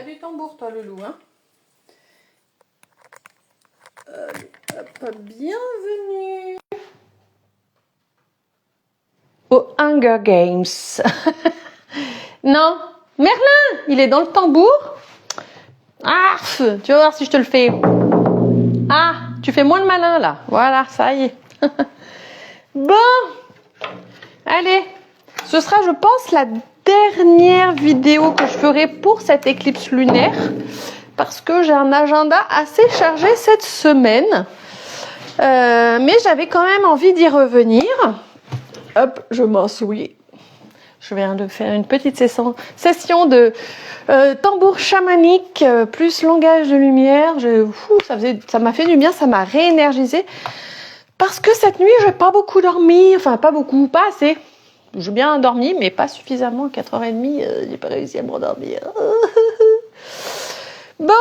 du tambour, toi, le loup, hein. Hop, bienvenue au Hunger Games. Non, Merlin, il est dans le tambour. Ah, tu vas voir si je te le fais. Ah, tu fais moins le malin, là. Voilà, ça y est. Bon, allez, ce sera, je pense, la dernière vidéo que je ferai pour cette éclipse lunaire, parce que j'ai un agenda assez chargé cette semaine, mais j'avais quand même envie d'y revenir. Hop, je m'en souviens. Je viens de faire une petite session de tambour chamanique plus langage de lumière. Ça m'a fait du bien, ça m'a réénergisé. Parce que cette nuit, je n'ai pas beaucoup dormi, enfin pas beaucoup, pas assez. J'ai bien dormi, mais pas suffisamment. À 4h30, j'ai pas réussi à me rendormir. Bon,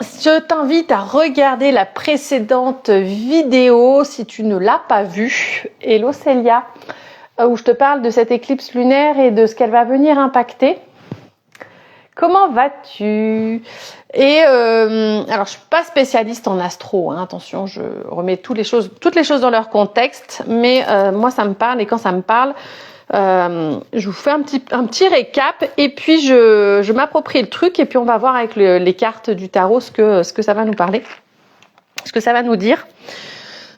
je t'invite à regarder la précédente vidéo si tu ne l'as pas vue. Hello Célia, où je te parle de cette éclipse lunaire et de ce qu'elle va venir impacter. Comment vas-tu? Et alors, je suis pas spécialiste en astro, hein, attention, je remets toutes les choses dans leur contexte, mais moi ça me parle, et quand ça me parle, je vous fais un petit récap, et puis je m'approprie le truc, et puis on va voir avec les cartes du tarot ce que ça va nous parler, ce que ça va nous dire.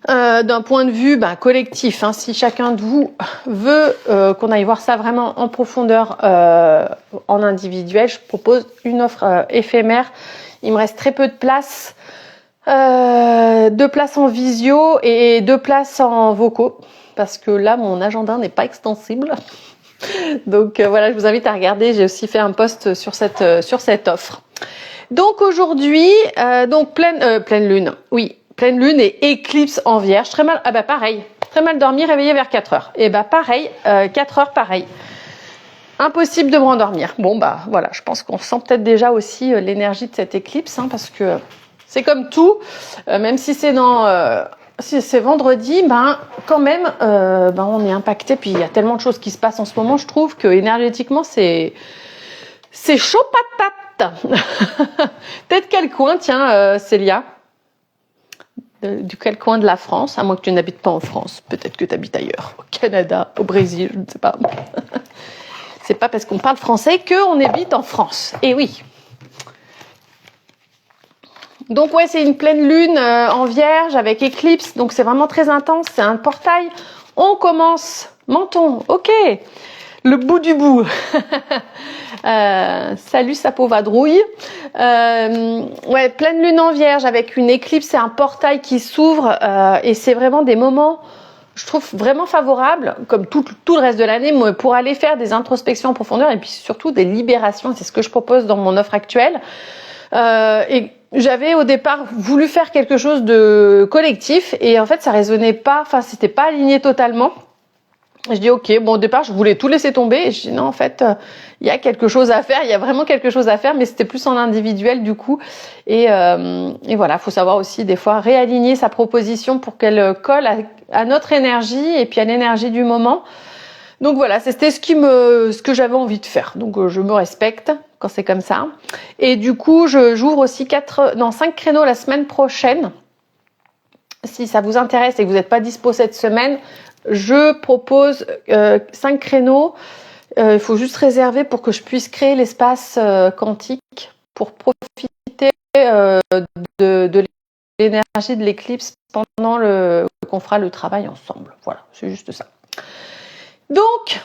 D'un point de vue collectif, hein, si chacun de vous veut qu'on aille voir ça vraiment en profondeur en individuel, je propose une offre éphémère. Il me reste très peu de place, 2 places en visio et 2 places en vocaux, parce que là mon agenda n'est pas extensible. Donc voilà, je vous invite à regarder, j'ai aussi fait un post sur cette offre. Donc aujourd'hui, pleine lune, oui. Pleine lune et éclipse en vierge. Très mal, pareil. Très mal dormi, réveillé vers 4h. Et pareil, 4h, pareil. Impossible de me rendormir. Bon, voilà, je pense qu'on sent peut-être déjà aussi l'énergie de cette éclipse, hein, parce que c'est comme tout, même si c'est si c'est vendredi, quand même, on est impacté. Puis il y a tellement de choses qui se passent en ce moment, je trouve que énergétiquement, c'est chaud patate. Peut-être quel coin, tiens, Célia? Du quel coin de la France, à moins que tu n'habites pas en France, peut-être que tu habites ailleurs, au Canada, au Brésil, je ne sais pas. C'est pas parce qu'on parle français qu'on habite en France. Et oui. Donc ouais, c'est une pleine lune en vierge avec éclipse, donc c'est vraiment très intense, c'est un portail. On commence, menton, ok, le bout du bout. Salut Sapo Vadrouille. Ouais, pleine lune en vierge avec une éclipse et un portail qui s'ouvre et c'est vraiment des moments, je trouve, vraiment favorables, comme tout le reste de l'année, pour aller faire des introspections en profondeur et puis surtout des libérations. C'est ce que je propose dans mon offre actuelle. Et j'avais au départ voulu faire quelque chose de collectif et en fait ça résonnait pas, enfin c'était pas aligné totalement. Je dis ok, bon au départ je voulais tout laisser tomber et je dis non en fait il y a quelque chose à faire, il y a vraiment quelque chose à faire, mais c'était plus en individuel du coup et voilà, faut savoir aussi des fois réaligner sa proposition pour qu'elle colle à notre énergie et puis à l'énergie du moment. Donc voilà, c'était ce que j'avais envie de faire, donc je me respecte quand c'est comme ça et du coup j'ouvre aussi 5 créneaux la semaine prochaine. Si ça vous intéresse et que vous n'êtes pas dispo cette semaine, je propose 5 créneaux. Il faut juste réserver pour que je puisse créer l'espace quantique pour profiter de l'énergie de l'éclipse pendant qu'on fera le travail ensemble. Voilà, c'est juste ça. Donc,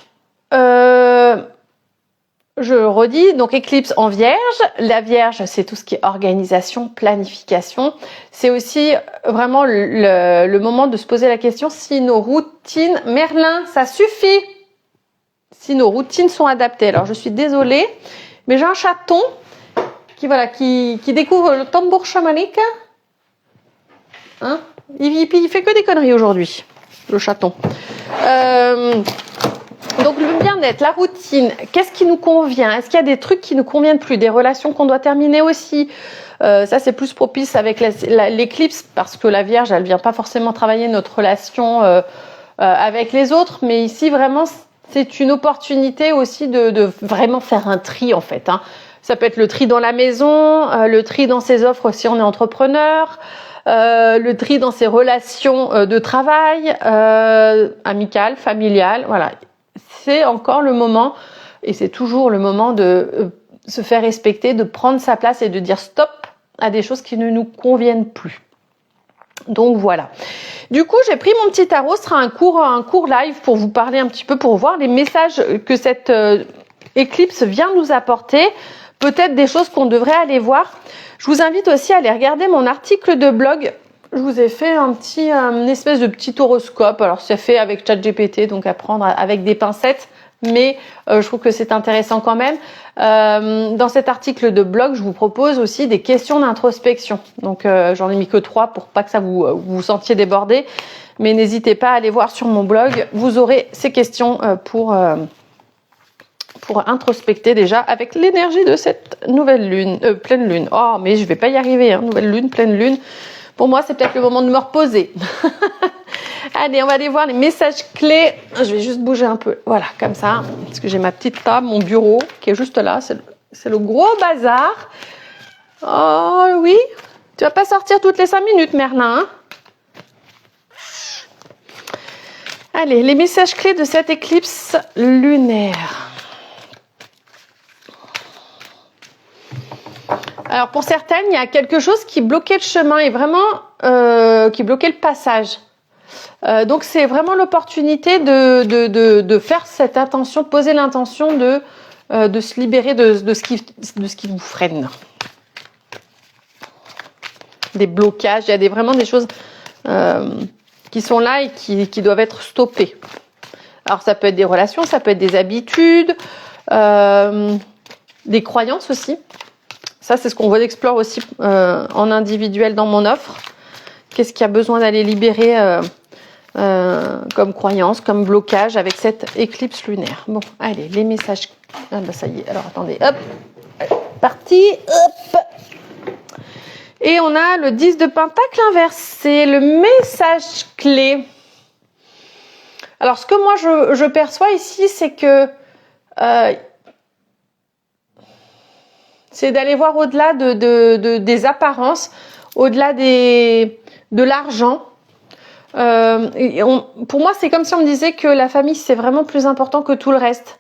je redis, donc éclipse en vierge. La vierge, c'est tout ce qui est organisation, planification. C'est aussi vraiment le moment de se poser la question si nos routines... Merlin, ça suffit! Si nos routines sont adaptées. Alors, je suis désolée, mais j'ai un chaton qui découvre le tambour chamanique. Hein? Il fait que des conneries aujourd'hui, le chaton. Donc le bien-être, la routine, qu'est-ce qui nous convient? Est-ce qu'il y a des trucs qui nous conviennent plus? Des relations qu'on doit terminer aussi? Ça c'est plus propice avec l'éclipse parce que la Vierge elle vient pas forcément travailler notre relation avec les autres, mais ici vraiment c'est une opportunité aussi de vraiment faire un tri en fait, hein. Ça peut être le tri dans la maison, le tri dans ses offres si on est entrepreneur, le tri dans ses relations de travail, amicales, familiales. Voilà, c'est encore le moment, et c'est toujours le moment de se faire respecter, de prendre sa place et de dire stop à des choses qui ne nous conviennent plus. Donc voilà. Du coup, j'ai pris mon petit tarot. Ce sera un court live pour vous parler un petit peu, pour voir les messages que cette éclipse vient nous apporter. Peut-être des choses qu'on devrait aller voir. Je vous invite aussi à aller regarder mon article de blog. Je vous ai fait une espèce de petit horoscope. Alors, c'est fait avec ChatGPT, donc à prendre avec des pincettes. Mais je trouve que c'est intéressant quand même. Dans cet article de blog, je vous propose aussi des questions d'introspection. Donc j'en ai mis que 3 pour pas que ça vous sentiez débordé. Mais n'hésitez pas à aller voir sur mon blog. Vous aurez ces questions pour introspecter déjà avec l'énergie de cette nouvelle lune, pleine lune. Oh, mais je vais pas y arriver, hein, nouvelle lune, pleine lune. Pour moi, c'est peut-être le moment de me reposer. Allez, on va aller voir les messages clés. Je vais juste bouger un peu. Voilà, comme ça. Parce que j'ai ma petite table, mon bureau, qui est juste là. C'est le gros bazar. Oh oui. Tu vas pas sortir toutes les 5 minutes, Merlin. Hein? Allez, les messages clés de cette éclipse lunaire. Alors, pour certaines, il y a quelque chose qui bloquait le chemin et vraiment qui bloquait le passage. Donc c'est vraiment l'opportunité de faire cette intention, de poser l'intention de se libérer de ce qui vous freine. Des blocages, il y a vraiment des choses qui sont là et qui doivent être stoppées. Alors ça peut être des relations, ça peut être des habitudes, des croyances aussi. Ça c'est ce qu'on explore aussi en individuel dans mon offre. Qu'est-ce qui a besoin d'aller libérer comme croyance, comme blocage avec cette éclipse lunaire. Bon, allez, les messages. Ah bah ça y est, alors attendez, hop, parti, hop. Et on a le 10 de pentacle inversé, le message clé. Alors ce que moi je perçois ici, c'est que c'est d'aller voir au-delà des apparences, au-delà de l'argent. Pour moi, c'est comme si on me disait que la famille, c'est vraiment plus important que tout le reste.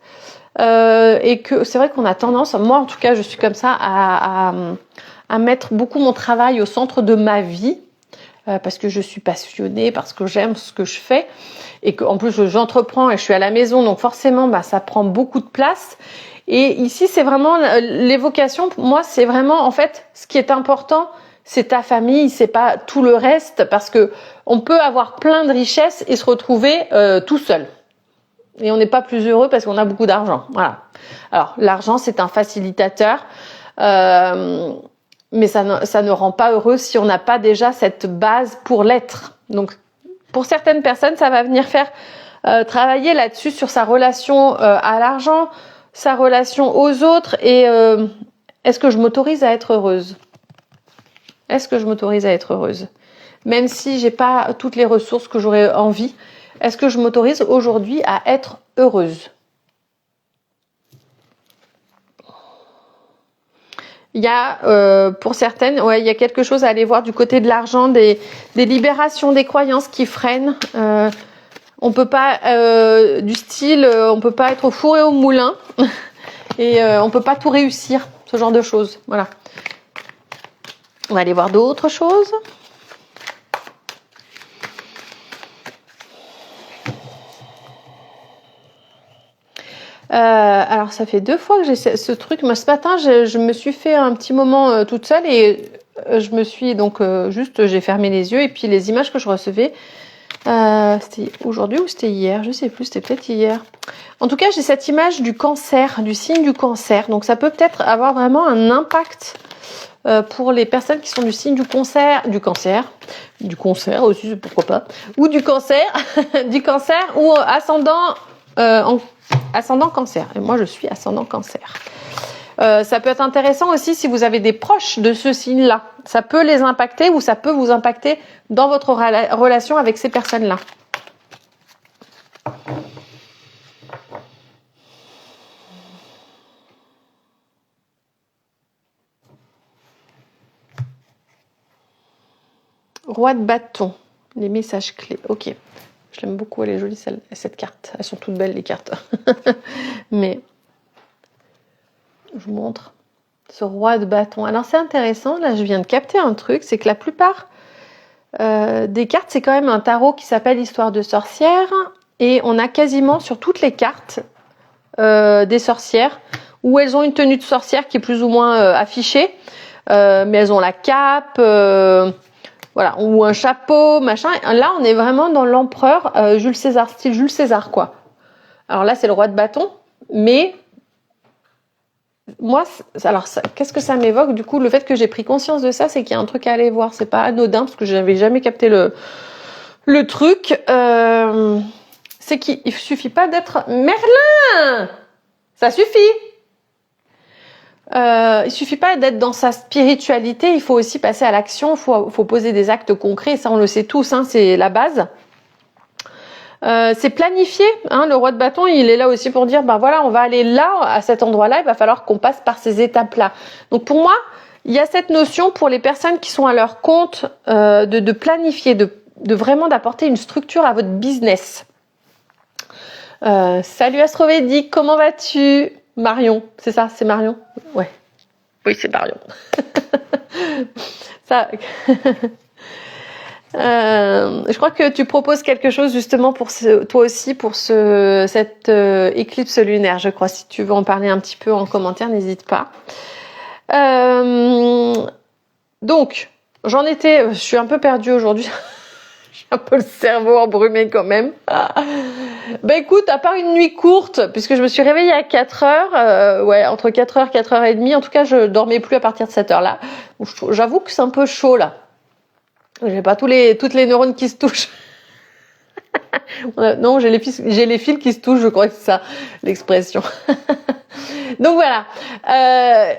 Et que c'est vrai qu'on a tendance, moi en tout cas, je suis comme ça, à mettre beaucoup mon travail au centre de ma vie. Parce que je suis passionnée, parce que j'aime ce que je fais. Et qu'en plus, j'entreprends et je suis à la maison. Donc forcément, ça prend beaucoup de place. Et ici, c'est vraiment l'évocation. Pour moi, c'est vraiment, en fait, ce qui est important, c'est ta famille, c'est pas tout le reste, parce que on peut avoir plein de richesses et se retrouver tout seul. Et on n'est pas plus heureux parce qu'on a beaucoup d'argent. Voilà. Alors, l'argent, c'est un facilitateur, mais ça ne rend pas heureux si on n'a pas déjà cette base pour l'être. Donc, pour certaines personnes, ça va venir faire travailler là-dessus, sur sa relation à l'argent, sa relation aux autres, et est-ce que je m'autorise à être heureuse ? Est-ce que je m'autorise à être heureuse ? Même si j'ai pas toutes les ressources que j'aurais envie, est-ce que je m'autorise aujourd'hui à être heureuse ? Il y a, pour certaines, il y a quelque chose à aller voir du côté de l'argent, des libérations, des croyances qui freinent. On peut pas, du style, on peut pas être au four et au moulin, et on peut pas tout réussir, ce genre de choses. Voilà. On va aller voir d'autres choses. Alors ça fait 2 fois que j'ai ce truc. Moi ce matin je me suis fait un petit moment toute seule et je me suis donc j'ai fermé les yeux et puis les images que je recevais, c'était aujourd'hui ou c'était hier, je sais plus, c'était peut-être hier. En tout cas j'ai cette image du cancer, du signe du cancer, donc ça peut peut-être avoir vraiment un impact pour les personnes qui sont du signe du cancer aussi, pourquoi pas, ou du cancer, du cancer ou ascendant cancer. Et moi, je suis ascendant cancer. Ça peut être intéressant aussi si vous avez des proches de ce signe-là. Ça peut les impacter ou ça peut vous impacter dans votre relation avec ces personnes-là. Roi de bâton, les messages clés. Ok, je l'aime beaucoup, elle est jolie cette carte. Elles sont toutes belles les cartes. Mais je vous montre ce roi de bâton. Alors c'est intéressant, là je viens de capter un truc, c'est que la plupart des cartes, c'est quand même un tarot qui s'appelle Histoire de sorcière. Et on a quasiment sur toutes les cartes des sorcières où elles ont une tenue de sorcière qui est plus ou moins affichée. Mais elles ont la cape, voilà, ou un chapeau, machin. Là, on est vraiment dans l'empereur Jules César, style Jules César, quoi. Alors là, c'est le roi de bâton, mais moi, alors qu'est-ce que ça m'évoque? Du coup, le fait que j'ai pris conscience de ça, c'est qu'il y a un truc à aller voir. C'est pas anodin parce que j'avais jamais capté le truc. C'est qu'il suffit pas d'être Merlin, ça suffit. Il suffit pas d'être dans sa spiritualité, il faut aussi passer à l'action, faut poser des actes concrets, ça on le sait tous, hein, c'est la base. C'est planifié, hein, le roi de bâton, il est là aussi pour dire, ben voilà, on va aller là, à cet endroit-là, il va falloir qu'on passe par ces étapes-là. Donc pour moi, il y a cette notion pour les personnes qui sont à leur compte de planifier, de vraiment d'apporter une structure à votre business. Salut Astrovédique, comment vas-tu? Marion, c'est ça, c'est Marion? Ouais. Oui, c'est Marion. Ça. Je crois que tu proposes quelque chose justement pour toi aussi pour cette éclipse lunaire, je crois. Si tu veux en parler un petit peu en commentaire, n'hésite pas. Donc, je suis un peu perdue aujourd'hui. J'ai un peu le cerveau embrumé quand même. Ben écoute, à part une nuit courte, puisque je me suis réveillée à 4h, ouais, entre 4h, 4h30, en tout cas, je dormais plus à partir de cette heure-là. J'avoue que c'est un peu chaud, là. J'ai pas toutes les neurones qui se touchent. Non, j'ai les fils qui se touchent, je crois que c'est ça, l'expression. Donc voilà.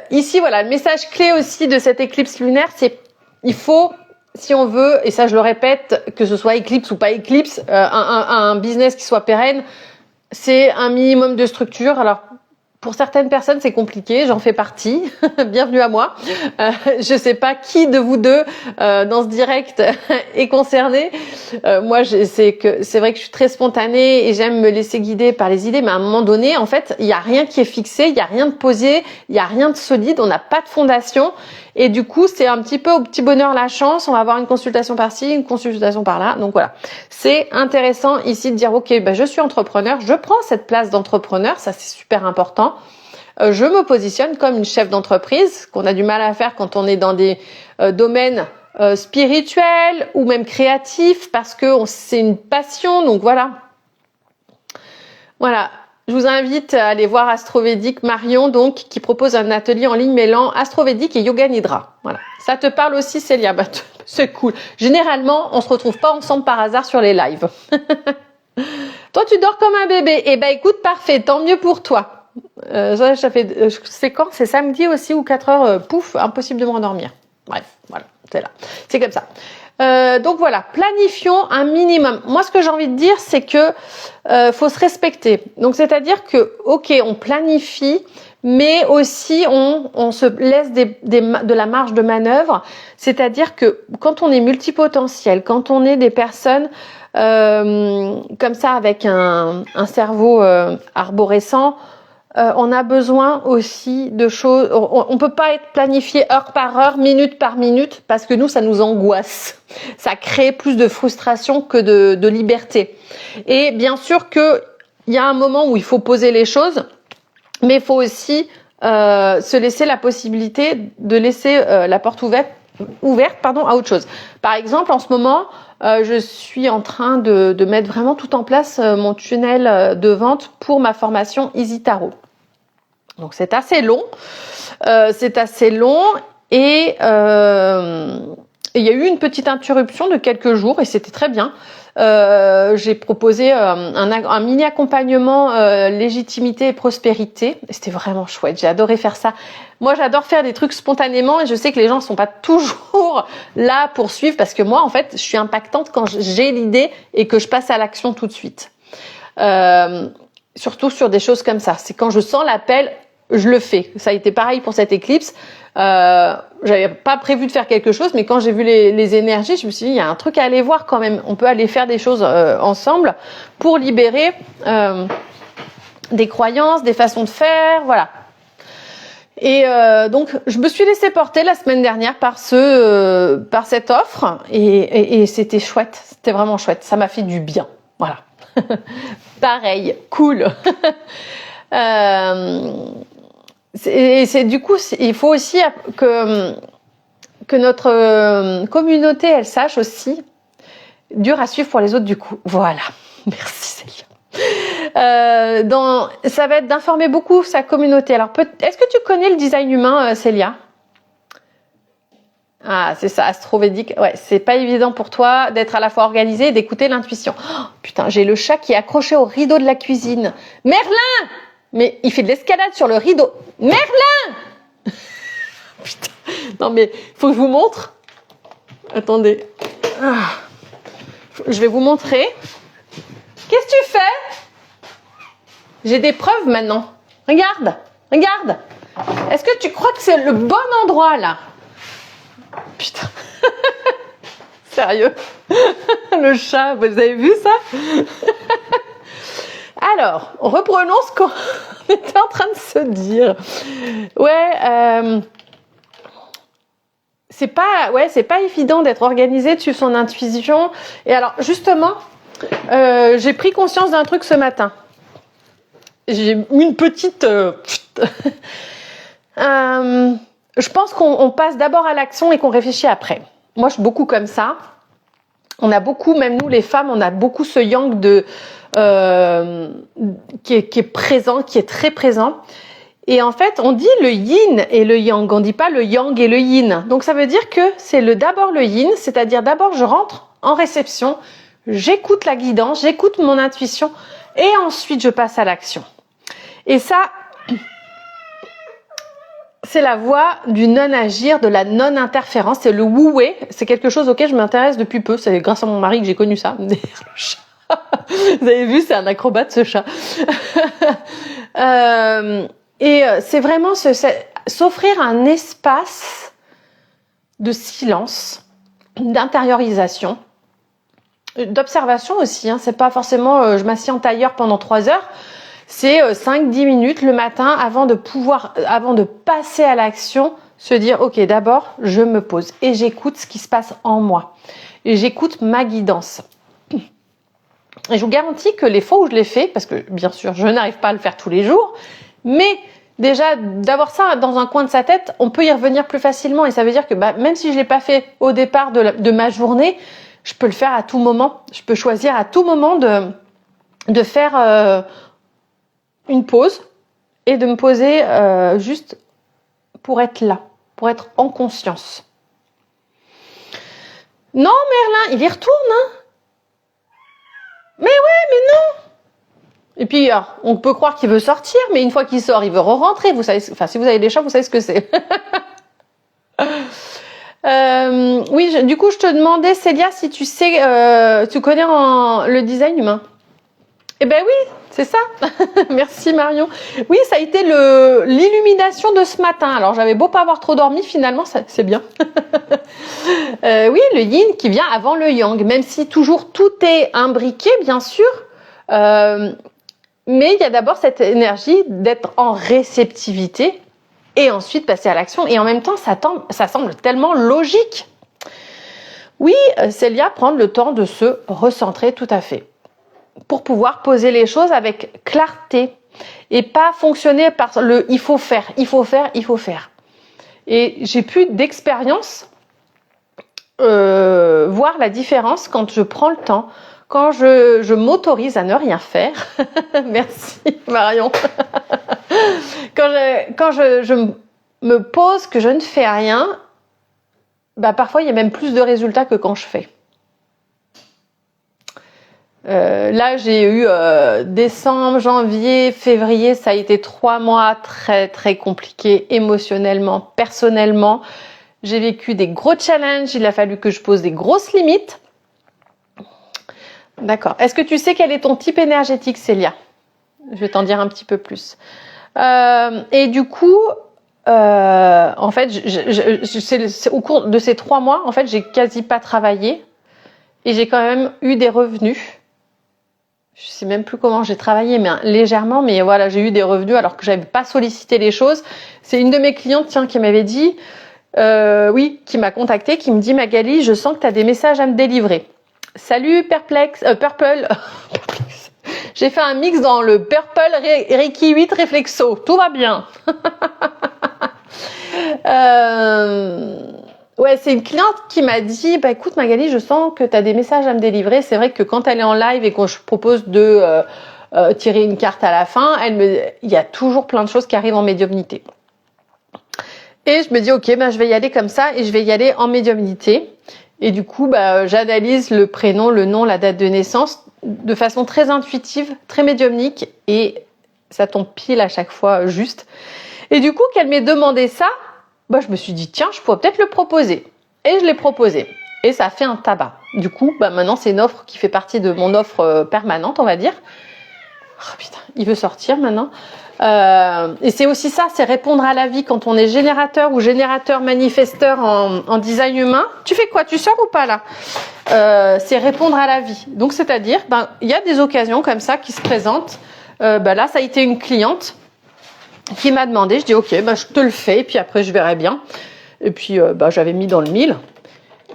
Ici, voilà, le message clé aussi de cette éclipse lunaire, c'est il faut, si on veut, et ça je le répète, que ce soit éclipse ou pas éclipse, un business qui soit pérenne, c'est un minimum de structure. Alors, pour certaines personnes, c'est compliqué, j'en fais partie. Bienvenue à moi. Je sais pas qui de vous deux dans ce direct est concerné. Moi, c'est vrai que je suis très spontanée et j'aime me laisser guider par les idées, mais à un moment donné, en fait, il y a rien qui est fixé, il y a rien de posé, il y a rien de solide, on n'a pas de fondation. Et du coup, c'est un petit peu au petit bonheur la chance. On va avoir une consultation par-ci, une consultation par-là. Donc voilà, c'est intéressant ici de dire ok, ben je suis entrepreneur, je prends cette place d'entrepreneur, ça c'est super important. Je me positionne comme une chef d'entreprise, qu'on a du mal à faire quand on est dans des domaines spirituels ou même créatifs, parce que c'est une passion. Donc voilà. Je vous invite à aller voir Astrovédique Marion, donc, qui propose un atelier en ligne mêlant Astrovédique et Yoga Nidra. Voilà. Ça te parle aussi, Célia? Bah, c'est cool. Généralement, on se retrouve pas ensemble par hasard sur les lives. Toi, tu dors comme un bébé. Eh ben, écoute, parfait. Tant mieux pour toi. Ça fait, c'est quand? C'est samedi aussi ou 4 heures, pouf, impossible de m'endormir. Bref, voilà, c'est là. C'est comme ça. Donc voilà, planifions un minimum. Moi, ce que j'ai envie de dire, c'est que faut se respecter. Donc, c'est-à-dire que, ok, on planifie, mais aussi on se laisse de la marge de manœuvre. C'est-à-dire que quand on est multipotentiel, quand on est des personnes comme ça avec un cerveau arborescent, on a besoin aussi de choses. On peut pas être planifié heure par heure, minute par minute, parce que nous, ça nous angoisse. Ça crée plus de frustration que de liberté. Et bien sûr que il y a un moment où il faut poser les choses, mais il faut aussi se laisser la possibilité de laisser la porte ouverte, à autre chose. Par exemple, en ce moment, je suis en train de mettre vraiment tout en place mon tunnel de vente pour ma formation Easy Tarot. Donc c'est assez long, et il y a eu une petite interruption de quelques jours et c'était très bien. J'ai proposé un mini accompagnement légitimité et prospérité. C'était vraiment chouette, j'ai adoré faire ça. Moi, j'adore faire des trucs spontanément et je sais que les gens ne sont pas toujours là pour suivre parce que moi, en fait, je suis impactante quand j'ai l'idée et que je passe à l'action tout de suite. Surtout sur des choses comme ça. C'est quand je sens l'appel, je le fais. Ça a été pareil pour cette éclipse. J'avais pas prévu de faire quelque chose, mais quand j'ai vu les énergies, je me suis dit, il y a un truc à aller voir quand même. On peut aller faire des choses ensemble pour libérer des croyances, des façons de faire, voilà. Et donc, je me suis laissée porter la semaine dernière par cette offre et c'était chouette, c'était vraiment chouette. Ça m'a fait du bien, voilà. Pareil, cool. Du coup, il faut aussi que notre communauté, elle sache aussi, dur à suivre pour les autres du coup. Voilà, merci Célia. Ça va être d'informer beaucoup sa communauté. Alors, est-ce que tu connais le design humain, Célia? Ah, c'est ça, astrovédique. Ouais, c'est pas évident pour toi d'être à la fois organisé et d'écouter l'intuition. Oh, putain, j'ai le chat qui est accroché au rideau de la cuisine. Merlin! Mais il fait de l'escalade sur le rideau. Merlin! Putain. Non mais, faut que je vous montre. Attendez. Ah. Je vais vous montrer. Qu'est-ce que tu fais? J'ai des preuves maintenant. Regarde, regarde. Est-ce que tu crois que c'est le bon endroit là? Putain. Sérieux. Le chat, vous avez vu ça? Alors, reprenons ce qu'on était en train de se dire. Ouais, c'est pas évident d'être organisé, de suivre son intuition. Et alors, justement, j'ai pris conscience d'un truc ce matin. J'ai une petite... je pense qu'on passe d'abord à l'action et qu'on réfléchit après. Moi, je suis beaucoup comme ça. On a beaucoup, même nous les femmes, on a beaucoup ce yang qui est présent, qui est très présent. Et en fait, on dit le yin et le yang, on dit pas le yang et le yin. Donc ça veut dire que c'est d'abord le yin, c'est-à-dire d'abord je rentre en réception, j'écoute la guidance, j'écoute mon intuition et ensuite je passe à l'action. Et ça, c'est la voie du non-agir, de la non-interférence, c'est le wu-wei, c'est quelque chose auquel je m'intéresse depuis peu, c'est grâce à mon mari que j'ai connu ça. Le chat. Vous avez vu, c'est un acrobate ce chat. Et c'est vraiment s'offrir un espace de silence, d'intériorisation, d'observation aussi. Hein. C'est pas forcément je m'assieds en tailleur pendant 3 heures. C'est 5-10 minutes le matin avant de passer à l'action, se dire ok, d'abord je me pose et j'écoute ce qui se passe en moi et j'écoute ma guidance. Et je vous garantis que les fois où je l'ai fait, parce que bien sûr je n'arrive pas à le faire tous les jours, mais déjà d'avoir ça dans un coin de sa tête, on peut y revenir plus facilement et ça veut dire que même si je l'ai pas fait au départ de ma journée, je peux le faire à tout moment. Je peux choisir à tout moment de faire une pause et de me poser juste pour être là, pour être en conscience. Non Merlin, il y retourne hein. Mais ouais, mais non. Et puis, alors, on peut croire qu'il veut sortir, mais une fois qu'il sort, il veut re-rentrer. Vous savez, enfin, si vous avez des chats, vous savez ce que c'est. Oui, du coup, je te demandais, Célia, si tu sais, tu connais le design humain. Eh ben oui, c'est ça. Merci Marion. Oui, ça a été l'illumination de ce matin. Alors, j'avais beau pas avoir trop dormi, finalement, c'est bien. Oui, le yin qui vient avant le yang, même si toujours tout est imbriqué, bien sûr. Mais il y a d'abord cette énergie d'être en réceptivité et ensuite passer à l'action. Et en même temps, ça semble tellement logique. Oui, Célia, prendre le temps de se recentrer tout à fait. Pour pouvoir poser les choses avec clarté et pas fonctionner par il faut faire, il faut faire, il faut faire. Et j'ai pu d'expérience voir la différence quand je prends le temps, quand je m'autorise à ne rien faire. Merci Marion. Quand je me pose que je ne fais rien, parfois il y a même plus de résultats que quand je fais. Là j'ai eu décembre, janvier, février, ça a été 3 mois très très compliqués émotionnellement, personnellement. J'ai vécu des gros challenges, il a fallu que je pose des grosses limites. D'accord. Est-ce que tu sais quel est ton type énergétique, Célia? Je vais t'en dire un petit peu plus. Et du coup, en fait, c'est au cours de ces 3 mois, en fait, j'ai quasi pas travaillé et j'ai quand même eu des revenus. Je sais même plus comment j'ai travaillé, mais légèrement, mais voilà, j'ai eu des revenus alors que j'avais pas sollicité les choses. C'est une de mes clientes, tiens, qui m'avait dit, qui m'a contactée, qui me dit, Magali, je sens que tu as des messages à me délivrer. Salut Purple. J'ai fait un mix dans le Purple Reiki 8 Reflexo. Tout va bien. Ouais, c'est une cliente qui m'a dit, bah écoute Magali, je sens que tu as des messages à me délivrer. C'est vrai que quand elle est en live et quand je propose de tirer une carte à la fin, il y a toujours plein de choses qui arrivent en médiumnité. Et je me dis, ok, je vais y aller comme ça et je vais y aller en médiumnité. Et du coup, j'analyse le prénom, le nom, la date de naissance de façon très intuitive, très médiumnique et ça tombe pile à chaque fois juste. Et du coup, qu'elle m'ait demandé ça, je me suis dit, tiens, je pourrais peut-être le proposer. Et je l'ai proposé. Et ça a fait un tabac. Du coup, maintenant, c'est une offre qui fait partie de mon offre permanente, on va dire. Oh putain, il veut sortir maintenant. Et c'est aussi ça, c'est répondre à la vie quand on est générateur ou générateur manifesteur en design humain. Tu fais quoi? Tu sors ou pas là? C'est répondre à la vie. Donc c'est-à-dire, il y a des occasions comme ça qui se présentent. Là, ça a été une cliente qui m'a demandé. Je dis ok, je te le fais. Et puis après, je verrai bien. Et puis j'avais mis dans le mille.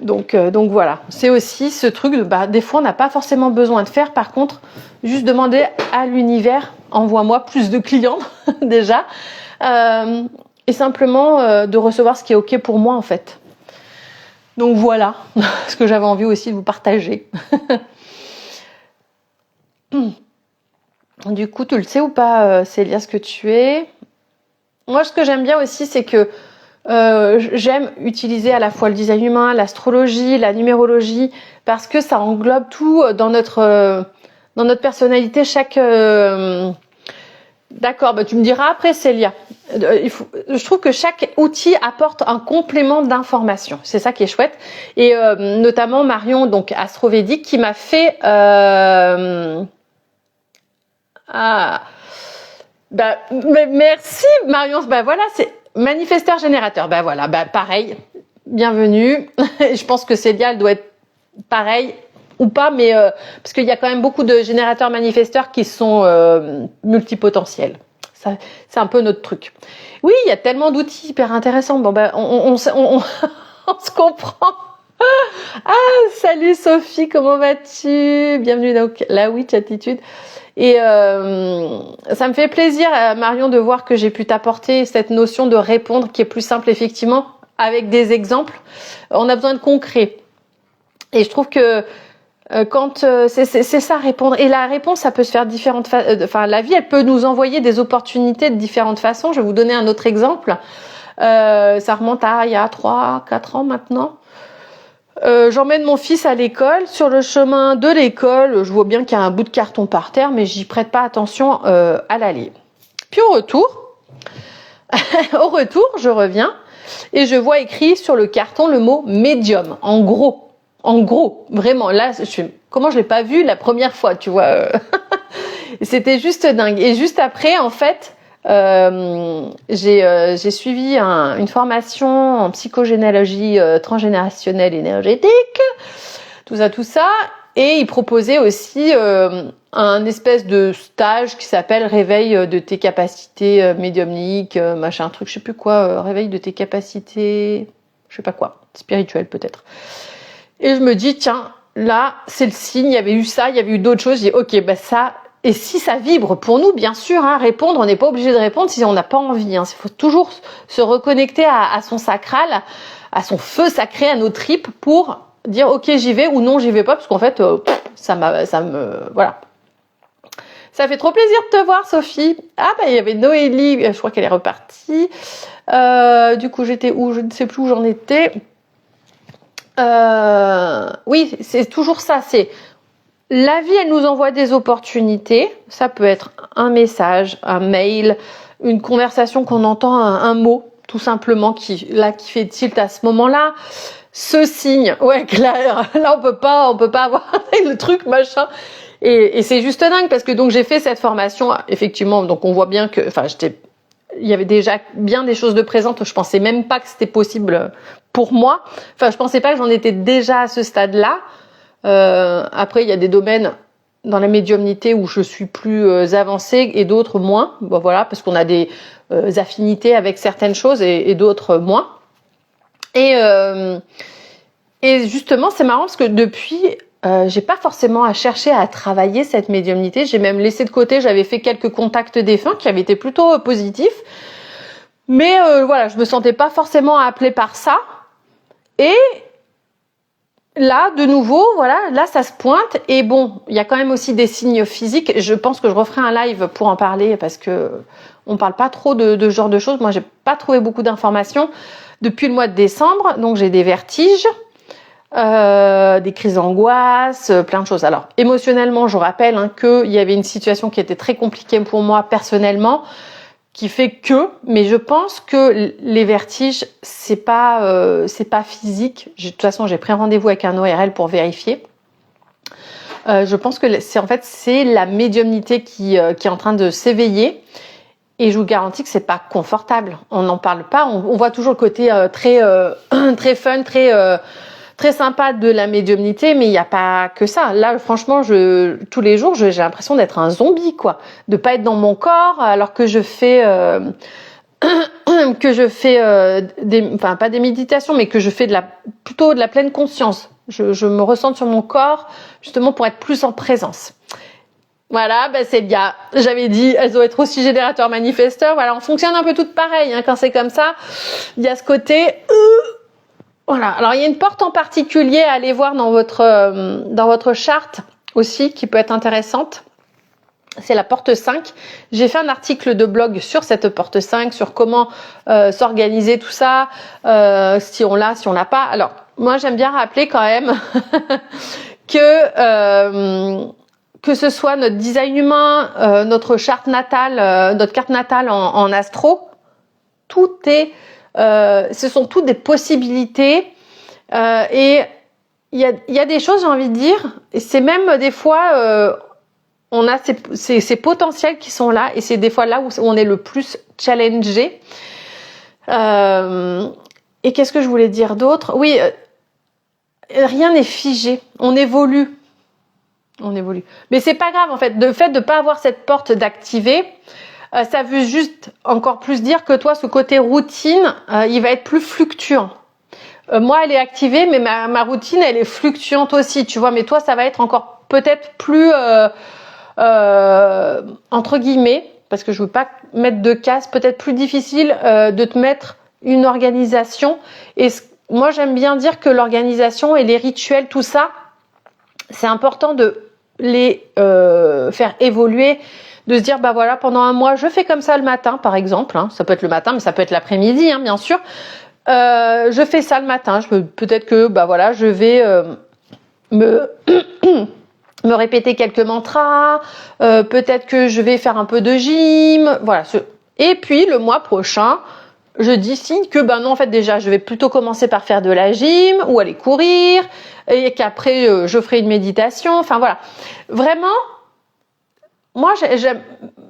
Donc voilà, c'est aussi ce truc de des fois on n'a pas forcément besoin de faire, par contre juste demander à l'univers, envoie-moi plus de clients déjà, et simplement de recevoir ce qui est ok pour moi en fait. Donc voilà ce que j'avais envie aussi de vous partager. Du coup, tu le sais ou pas, Célia, ce que tu es? Moi, ce que j'aime bien aussi, c'est que j'aime utiliser à la fois le design humain, l'astrologie, la numérologie, parce que ça englobe tout dans notre personnalité. D'accord, tu me diras après, Célia. Je trouve que chaque outil apporte un complément d'information. C'est ça qui est chouette. Et notamment Marion, donc astrovédique, qui m'a fait merci Marion. Voilà, c'est manifesteur générateur. Pareil. Bienvenue. Je pense que Célia, elle doit être pareil ou pas, mais parce qu'il y a quand même beaucoup de générateurs manifesteurs qui sont multipotentiels. Ça, c'est un peu notre truc. Oui, il y a tellement d'outils hyper intéressants. On se comprend. Salut Sophie, comment vas-tu? Bienvenue dans la Witch Attitude. Et ça me fait plaisir, Marion, de voir que j'ai pu t'apporter cette notion de répondre qui est plus simple, effectivement, avec des exemples. On a besoin de concret. Et je trouve que quand c'est ça, répondre. Et la réponse, ça peut se faire différentes façons. La vie, elle peut nous envoyer des opportunités de différentes façons. Je vais vous donner un autre exemple. Ça remonte à il y a 3-4 ans maintenant. J'emmène mon fils à l'école. Sur le chemin de l'école, je vois bien qu'il y a un bout de carton par terre, mais j'y prête pas attention à l'aller. Puis au retour, je reviens et je vois écrit sur le carton le mot médium. En gros, vraiment. Là, comment je l'ai pas vu la première fois, tu vois. C'était juste dingue. Et juste après, en fait, j'ai suivi une formation en psychogénéalogie transgénérationnelle énergétique, tout ça, et il proposait aussi un espèce de stage qui s'appelle réveil de tes capacités médiumniques, machin truc, je sais plus quoi, réveil de tes capacités, je sais pas quoi, spirituelles peut-être. Et je me dis tiens, là c'est le signe, il y avait eu ça, il y avait eu d'autres choses, j'ai dit ok, ça. Et si ça vibre pour nous, bien sûr, répondre, on n'est pas obligé de répondre si on n'a pas envie. Il faut toujours se reconnecter à son sacral, à son feu sacré, à nos tripes pour dire ok j'y vais ou non j'y vais pas parce qu'en fait voilà. Ça fait trop plaisir de te voir, Sophie. Il y avait Noélie, je crois qu'elle est repartie. Du coup j'étais où? Je ne sais plus où j'en étais. Oui, c'est toujours ça, c'est la vie, elle nous envoie des opportunités. Ça peut être un message, un mail, une conversation qu'on entend, un mot, tout simplement, qui fait tilt à ce moment-là. Ce signe, ouais, clair. Là, on peut pas avoir le truc, machin. Et c'est juste dingue parce que donc j'ai fait cette formation, effectivement. Donc on voit bien que, il y avait déjà bien des choses de présentes. Je pensais même pas que c'était possible pour moi. Enfin, je pensais pas que j'en étais déjà à ce stade-là. Après, il y a des domaines dans la médiumnité où je suis plus avancée et d'autres moins. Bon, voilà, parce qu'on a des affinités avec certaines choses et d'autres moins. Et justement, c'est marrant parce que depuis, j'ai pas forcément à chercher à travailler cette médiumnité. J'ai même laissé de côté. J'avais fait quelques contacts défunts qui avaient été plutôt positifs, mais voilà, je me sentais pas forcément appelée par ça. Et là, de nouveau, voilà, là ça se pointe. Et bon, il y a quand même aussi des signes physiques. Je pense que je referai un live pour en parler parce que on parle pas trop de ce genre de choses. Moi, j'ai pas trouvé beaucoup d'informations depuis le mois de décembre. Donc j'ai des vertiges. Des crises d'angoisse, plein de choses. Alors émotionnellement, je rappelle qu'il y avait une situation qui était très compliquée pour moi personnellement, qui fait que, mais je pense que les vertiges, c'est pas physique. De toute façon, j'ai pris rendez-vous avec un ORL pour vérifier. Je pense que c'est la médiumnité qui est en train de s'éveiller. Et je vous garantis que c'est pas confortable. On n'en parle pas. On voit toujours le côté très fun, très sympa de la médiumnité, mais il n'y a pas que ça. Là, franchement, tous les jours, j'ai l'impression d'être un zombie, quoi, de pas être dans mon corps, alors que je fais enfin pas des méditations, mais que je fais plutôt de la pleine conscience. Je me ressens sur mon corps, justement pour être plus en présence. Voilà, c'est bien. J'avais dit, elles doivent être aussi générateurs manifesteurs. Voilà, on fonctionne un peu toutes pareilles quand c'est comme ça. Il y a ce côté. Voilà. Alors il y a une porte en particulier à aller voir dans votre charte aussi qui peut être intéressante. C'est la porte 5. J'ai fait un article de blog sur cette porte 5, sur comment s'organiser tout ça, si on l'a, si on l'a pas. Alors moi j'aime bien rappeler quand même que ce soit notre design humain, notre charte natale, notre carte natale en astro, tout est ce sont toutes des possibilités et il y a des choses, j'ai envie de dire, et c'est même des fois on a ces potentiels qui sont là et c'est des fois là où on est le plus challengé. Et qu'est-ce que je voulais dire d'autre? Oui, rien n'est figé, on évolue. Mais c'est pas grave en fait, le fait de pas avoir cette porte d'activer, ça veut juste encore plus dire que toi, ce côté routine, il va être plus fluctuant. Moi, elle est activée, mais ma routine, elle est fluctuante aussi, tu vois. Mais toi, ça va être encore peut-être plus, entre guillemets, parce que je veux pas mettre de casse, peut-être plus difficile de te mettre une organisation. Et moi, j'aime bien dire que l'organisation et les rituels, tout ça, c'est important de les faire évoluer, de se dire voilà, pendant un mois je fais comme ça le matin par exemple, ça peut être le matin mais ça peut être l'après-midi bien sûr, je fais ça le matin, peut-être que voilà, je vais me répéter quelques mantras, peut-être que je vais faire un peu de gym, voilà, et puis le mois prochain je décide que non, en fait déjà je vais plutôt commencer par faire de la gym ou aller courir et qu'après je ferai une méditation. Enfin voilà, vraiment moi j'aime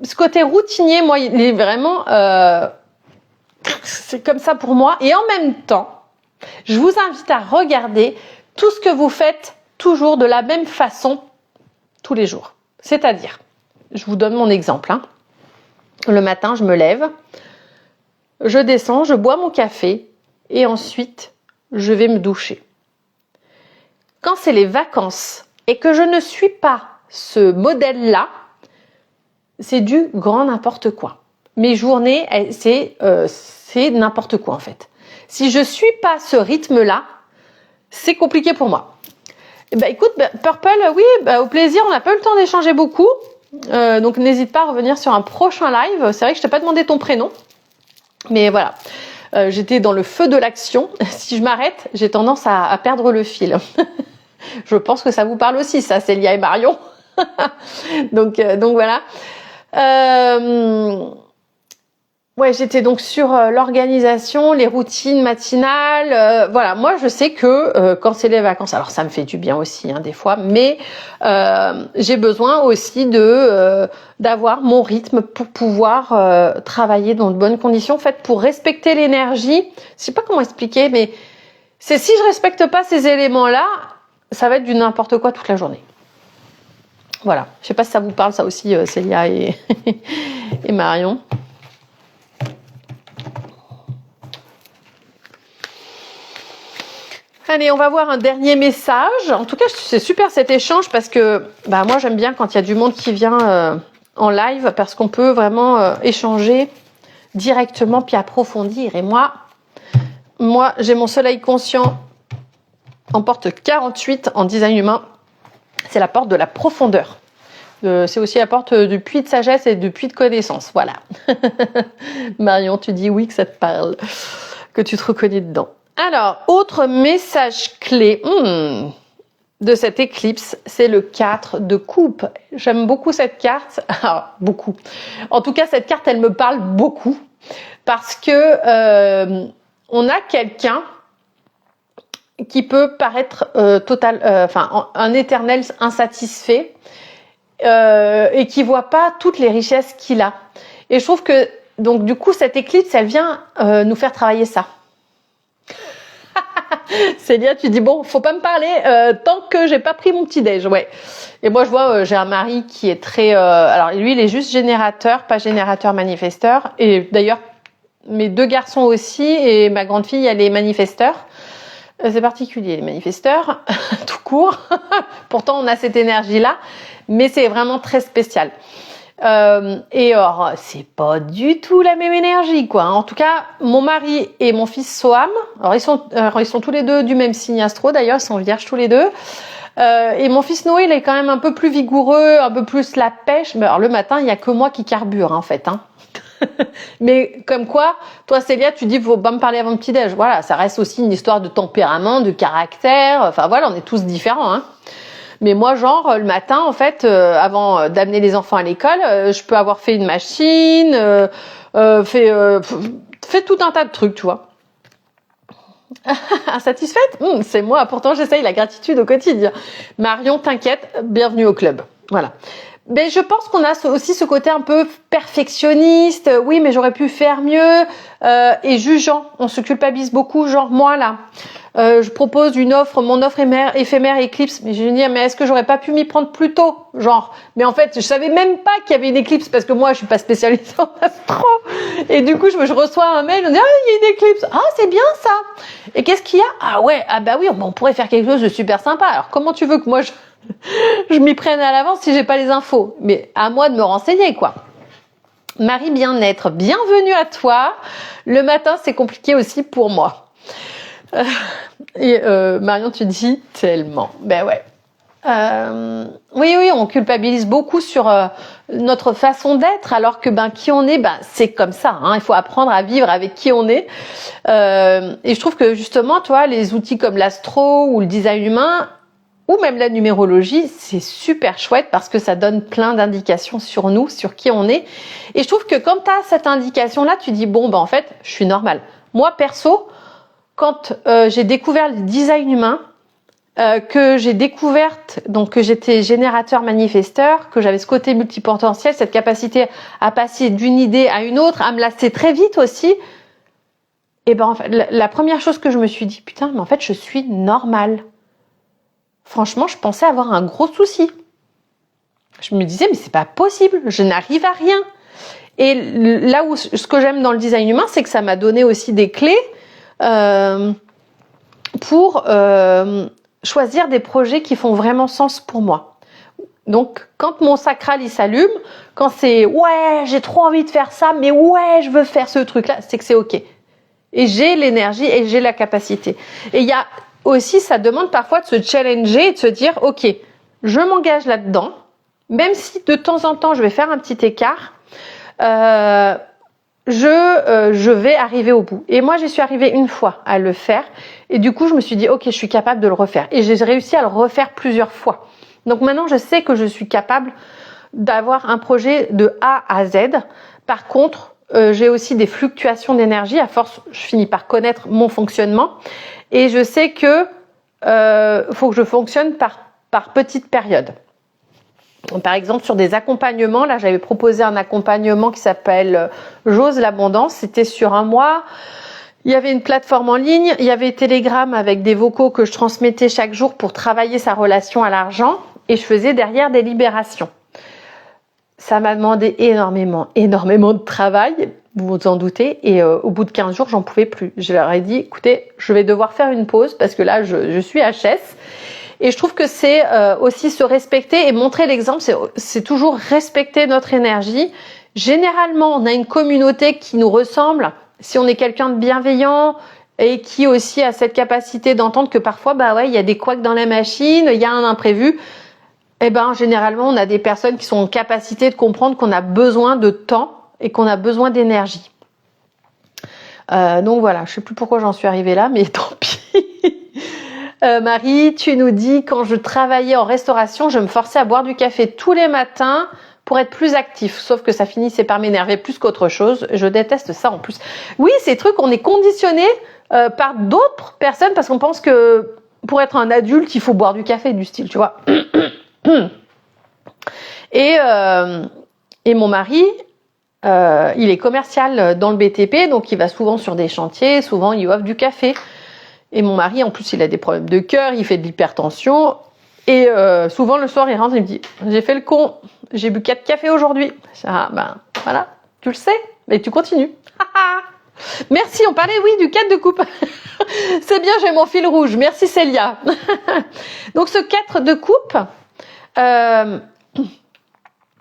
ce côté routinier, moi il est vraiment c'est comme ça pour moi. Et en même temps je vous invite à regarder tout ce que vous faites toujours de la même façon tous les jours. C'est-à-dire, je vous donne mon exemple, le matin je me lève, je descends, je bois mon café et ensuite je vais me doucher. Quand c'est les vacances et que je ne suis pas ce modèle-là, c'est du grand n'importe quoi. Mes journées, c'est n'importe quoi en fait. Si je suis pas ce rythme-là, c'est compliqué pour moi. Écoute, Purple, oui, au plaisir, on n'a pas eu le temps d'échanger beaucoup. Donc n'hésite pas à revenir sur un prochain live. C'est vrai que je t'ai pas demandé ton prénom. Mais voilà, j'étais dans le feu de l'action. Si je m'arrête, j'ai tendance à perdre le fil. Je pense que ça vous parle aussi, ça, Célia et Marion. donc voilà. Ouais, j'étais donc sur l'organisation, les routines matinales. Voilà, moi je sais que quand c'est les vacances, alors ça me fait du bien aussi des fois, mais j'ai besoin aussi de d'avoir mon rythme pour pouvoir travailler dans de bonnes conditions. En fait, pour respecter l'énergie, je sais pas comment expliquer, mais c'est si je respecte pas ces éléments-là, ça va être du n'importe quoi toute la journée. Voilà, je sais pas si ça vous parle ça aussi, Célia et, et Marion. Allez, on va voir un dernier message. En tout cas, c'est super cet échange parce que moi, j'aime bien quand il y a du monde qui vient en live parce qu'on peut vraiment échanger directement puis approfondir. Et moi, j'ai mon soleil conscient en porte 48 en design humain. C'est la porte de la profondeur. C'est aussi la porte du puits de sagesse et du puits de connaissance. Voilà. Marion, tu dis oui que ça te parle, que tu te reconnais dedans. Alors, autre message clé de cette éclipse, c'est le 4 de coupe. J'aime beaucoup cette carte. Alors, beaucoup. En tout cas, cette carte, elle me parle beaucoup parce que on a quelqu'un qui peut paraître un éternel insatisfait et qui voit pas toutes les richesses qu'il a. Et je trouve que donc du coup, cette éclipse, elle vient nous faire travailler ça. Célia, tu dis bon, faut pas me parler tant que j'ai pas pris mon petit déj, ouais. Et moi je vois, j'ai un mari qui est très, alors lui il est juste générateur, pas générateur manifesteur. Et d'ailleurs mes deux garçons aussi et ma grande fille elle est manifesteur. C'est particulier les manifesteurs, tout court. Pourtant on a cette énergie là, mais c'est vraiment très spécial. Et alors, c'est pas du tout la même énergie, quoi. En tout cas, mon mari et mon fils Soham, alors ils sont tous les deux du même signe astro, d'ailleurs, ils sont vierges tous les deux. Et mon fils Noé, il est quand même un peu plus vigoureux, un peu plus la pêche. Mais alors, le matin, il y a que moi qui carbure, en fait, Mais comme quoi, toi Célia, tu dis faut pas me parler avant le petit-déj. Voilà, ça reste aussi une histoire de tempérament, de caractère. Enfin voilà, on est tous différents, Mais moi, genre, le matin, en fait, avant d'amener les enfants à l'école, je peux avoir fait une machine, fait tout un tas de trucs, tu vois. Insatisfaite ? C'est moi, pourtant j'essaye la gratitude au quotidien. Marion, t'inquiète, bienvenue au club. Voilà. Mais je pense qu'on a aussi ce côté un peu perfectionniste. Oui, mais j'aurais pu faire mieux. Et jugeant. On se culpabilise beaucoup. Genre, moi, là, je propose mon offre éphémère éclipse. Mais je me dis, mais est-ce que j'aurais pas pu m'y prendre plus tôt? Genre, mais en fait, je savais même pas qu'il y avait une éclipse parce que moi, je suis pas spécialisée en astro. Et du coup, je reçois un mail. On dit, il y a une éclipse. Ah, c'est bien ça. Et qu'est-ce qu'il y a? Ah ouais, oui, on pourrait faire quelque chose de super sympa. Alors, comment tu veux que moi, je m'y prenne à l'avance si j'ai pas les infos? Mais à moi de me renseigner, quoi. Marie Bien-être, bienvenue à toi. Le matin, c'est compliqué aussi pour moi. Marion, tu dis tellement. Ben ouais. Oui, on culpabilise beaucoup sur notre façon d'être, alors que qui on est, c'est comme ça. Il faut apprendre à vivre avec qui on est. Et je trouve que justement, toi, les outils comme l'astro ou le design humain, ou même la numérologie, c'est super chouette parce que ça donne plein d'indications sur nous, sur qui on est. Et je trouve que quand tu as cette indication-là, tu dis, en fait, je suis normale. Moi, perso, quand j'ai découvert le design humain, que j'ai découverte, donc que j'étais générateur manifesteur, que j'avais ce côté multipotentiel, cette capacité à passer d'une idée à une autre, à me lasser très vite aussi, et en fait, la première chose que je me suis dit, putain, mais en fait, je suis normale. Franchement, je pensais avoir un gros souci. Je me disais, mais c'est pas possible, je n'arrive à rien. Et là où ce que j'aime dans le design humain, c'est que ça m'a donné aussi des clés pour choisir des projets qui font vraiment sens pour moi. Donc, quand mon sacral il s'allume, quand c'est ouais, j'ai trop envie de faire ça, mais ouais, je veux faire ce truc-là, c'est que c'est ok. Et j'ai l'énergie et j'ai la capacité. Et il y a aussi, ça demande parfois de se challenger et de se dire, ok, je m'engage là-dedans, même si de temps en temps je vais faire un petit écart, je vais arriver au bout. Et moi, j'y suis arrivée une fois à le faire, et du coup, je me suis dit, ok, je suis capable de le refaire. Et j'ai réussi à le refaire plusieurs fois. Donc maintenant, je sais que je suis capable d'avoir un projet de A à Z. Par contre, j'ai aussi des fluctuations d'énergie. À force, je finis par connaître mon fonctionnement. Et je sais que faut que je fonctionne par petites périodes. Par exemple, sur des accompagnements, là, j'avais proposé un accompagnement qui s'appelle J'ose l'abondance. C'était sur un mois. Il y avait une plateforme en ligne, il y avait Telegram avec des vocaux que je transmettais chaque jour pour travailler sa relation à l'argent et je faisais derrière des libérations. Ça m'a demandé énormément de travail, vous vous en doutez, et au bout de 15 jours, j'en pouvais plus. Je leur ai dit, écoutez, je vais devoir faire une pause parce que là, je suis HS. Et je trouve que c'est aussi se respecter et montrer l'exemple, c'est toujours respecter notre énergie. Généralement, on a une communauté qui nous ressemble. Si on est quelqu'un de bienveillant et qui aussi a cette capacité d'entendre que parfois, bah ouais, il y a des couacs dans la machine, il y a un imprévu, eh ben généralement, on a des personnes qui sont en capacité de comprendre qu'on a besoin de temps et qu'on a besoin d'énergie. Donc voilà, je sais plus pourquoi j'en suis arrivée là, mais tant pis. Marie, tu nous dis, quand je travaillais en restauration, je me forçais à boire du café tous les matins pour être plus actif, sauf que ça finissait par m'énerver plus qu'autre chose. Je déteste ça en plus. Oui, ces trucs, on est conditionné par d'autres personnes parce qu'on pense que pour être un adulte, il faut boire du café, du style, tu vois. Et mon mari, il est commercial dans le BTP, donc il va souvent sur des chantiers, souvent il offre du café. Et mon mari, en plus, il a des problèmes de cœur, il fait de l'hypertension. Et souvent, le soir, il rentre et il me dit « J'ai fait le con, j'ai bu 4 cafés aujourd'hui. » Ah, ben, voilà, tu le sais, mais tu continues. Merci, on parlait, oui, du 4 de coupe. C'est bien, j'ai mon fil rouge. Merci, Célia. Donc, ce 4 de coupe,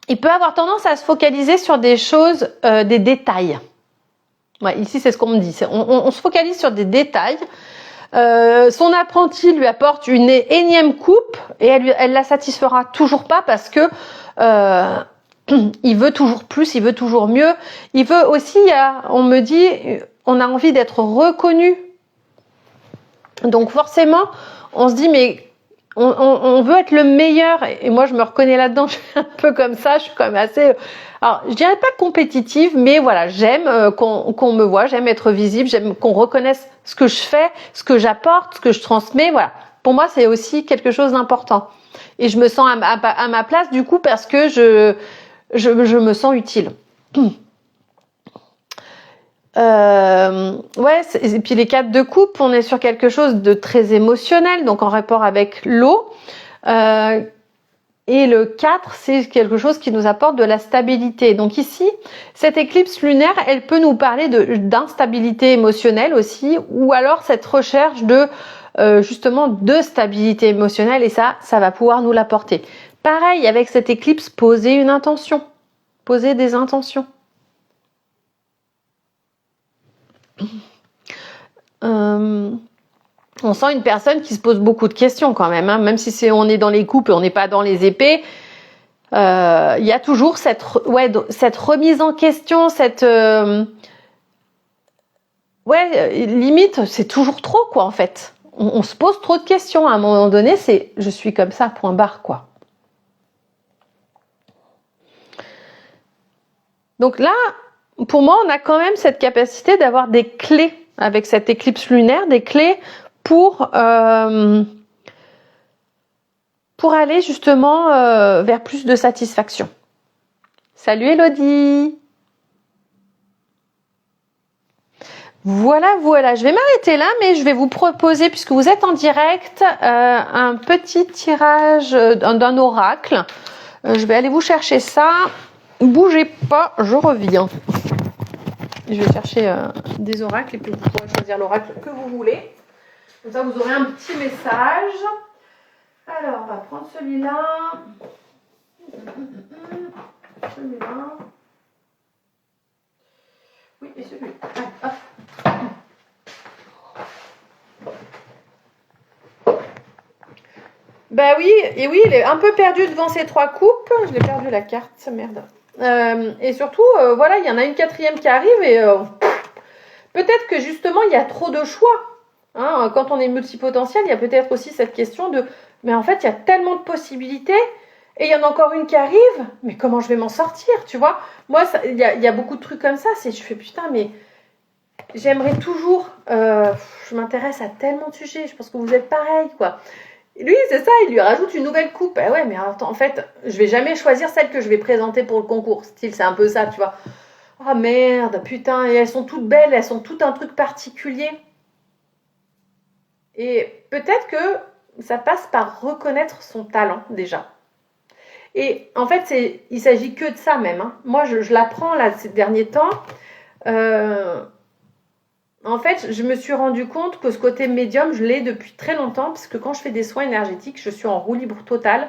il peut avoir tendance à se focaliser sur des choses, des détails. Ouais, ici, c'est ce qu'on me dit. On se focalise sur des détails. Son apprenti lui apporte une énième coupe et elle la satisfera toujours pas parce que il veut toujours plus, il veut toujours mieux. Il veut aussi, on me dit, on a envie d'être reconnu. Donc forcément, on se dit mais on veut être le meilleur et moi je me reconnais là-dedans. Je suis un peu comme ça, je suis quand même assez. Alors, je dirais pas compétitive, mais voilà, j'aime qu'on me voit, j'aime être visible, j'aime qu'on reconnaisse ce que je fais, ce que j'apporte, ce que je transmets. Voilà, pour moi, c'est aussi quelque chose d'important. Et je me sens à ma place du coup parce que je me sens utile. Ouais, et puis les 4 de coupe, on est sur quelque chose de très émotionnel, donc en rapport avec l'eau. Et le 4, c'est quelque chose qui nous apporte de la stabilité. Donc ici, cette éclipse lunaire, elle peut nous parler d'instabilité émotionnelle aussi, ou alors cette recherche de justement de stabilité émotionnelle, et ça va pouvoir nous l'apporter. Pareil, avec cette éclipse, poser une intention. Poser des intentions. On sent une personne qui se pose beaucoup de questions quand même, hein. Même si on est dans les coupes et on n'est pas dans les épées, il y a toujours cette remise en question, limite c'est toujours trop quoi en fait. On se pose trop de questions à un moment donné, c'est je suis comme ça, point barre quoi. Donc là, pour moi, on a quand même cette capacité d'avoir des clés avec cette éclipse lunaire, des clés pour aller justement vers plus de satisfaction. Salut Elodie! Voilà, je vais m'arrêter là, mais je vais vous proposer, puisque vous êtes en direct, un petit tirage d'un oracle. Je vais aller vous chercher ça. Bougez pas, je reviens. Je vais chercher des oracles et puis vous pourrez choisir l'oracle que vous voulez. Comme ça, vous aurez un petit message. Alors, on va prendre celui-là. Celui-là. Oui, et celui-là. Hop. Bah oui, et oui, il est un peu perdu devant ces 3 coupes. Je l'ai perdu la carte, ça merde. Et surtout, voilà, il y en a une 4e qui arrive et peut-être que justement, il y a trop de choix. Hein, quand on est multipotentiel, il y a peut-être aussi cette question de mais en fait, il y a tellement de possibilités. Et il y en a encore une qui arrive, mais comment je vais m'en sortir, tu vois? Moi, il y a beaucoup de trucs comme ça, je fais putain, mais j'aimerais toujours, je m'intéresse à tellement de sujets, je pense que vous êtes pareil, quoi. Lui, c'est ça, il lui rajoute une nouvelle coupe. Ah ouais, mais attends, en fait, je vais jamais choisir celle que je vais présenter pour le concours. Style, c'est un peu ça, tu vois. Ah merde, putain, et elles sont toutes belles, elles sont toutes un truc particulier. Et peut-être que ça passe par reconnaître son talent, déjà. Et en fait, il s'agit que de ça même. Hein. Moi, je l'apprends là ces derniers temps. En fait, je me suis rendu compte que ce côté médium, je l'ai depuis très longtemps, parce que quand je fais des soins énergétiques, je suis en roue libre totale.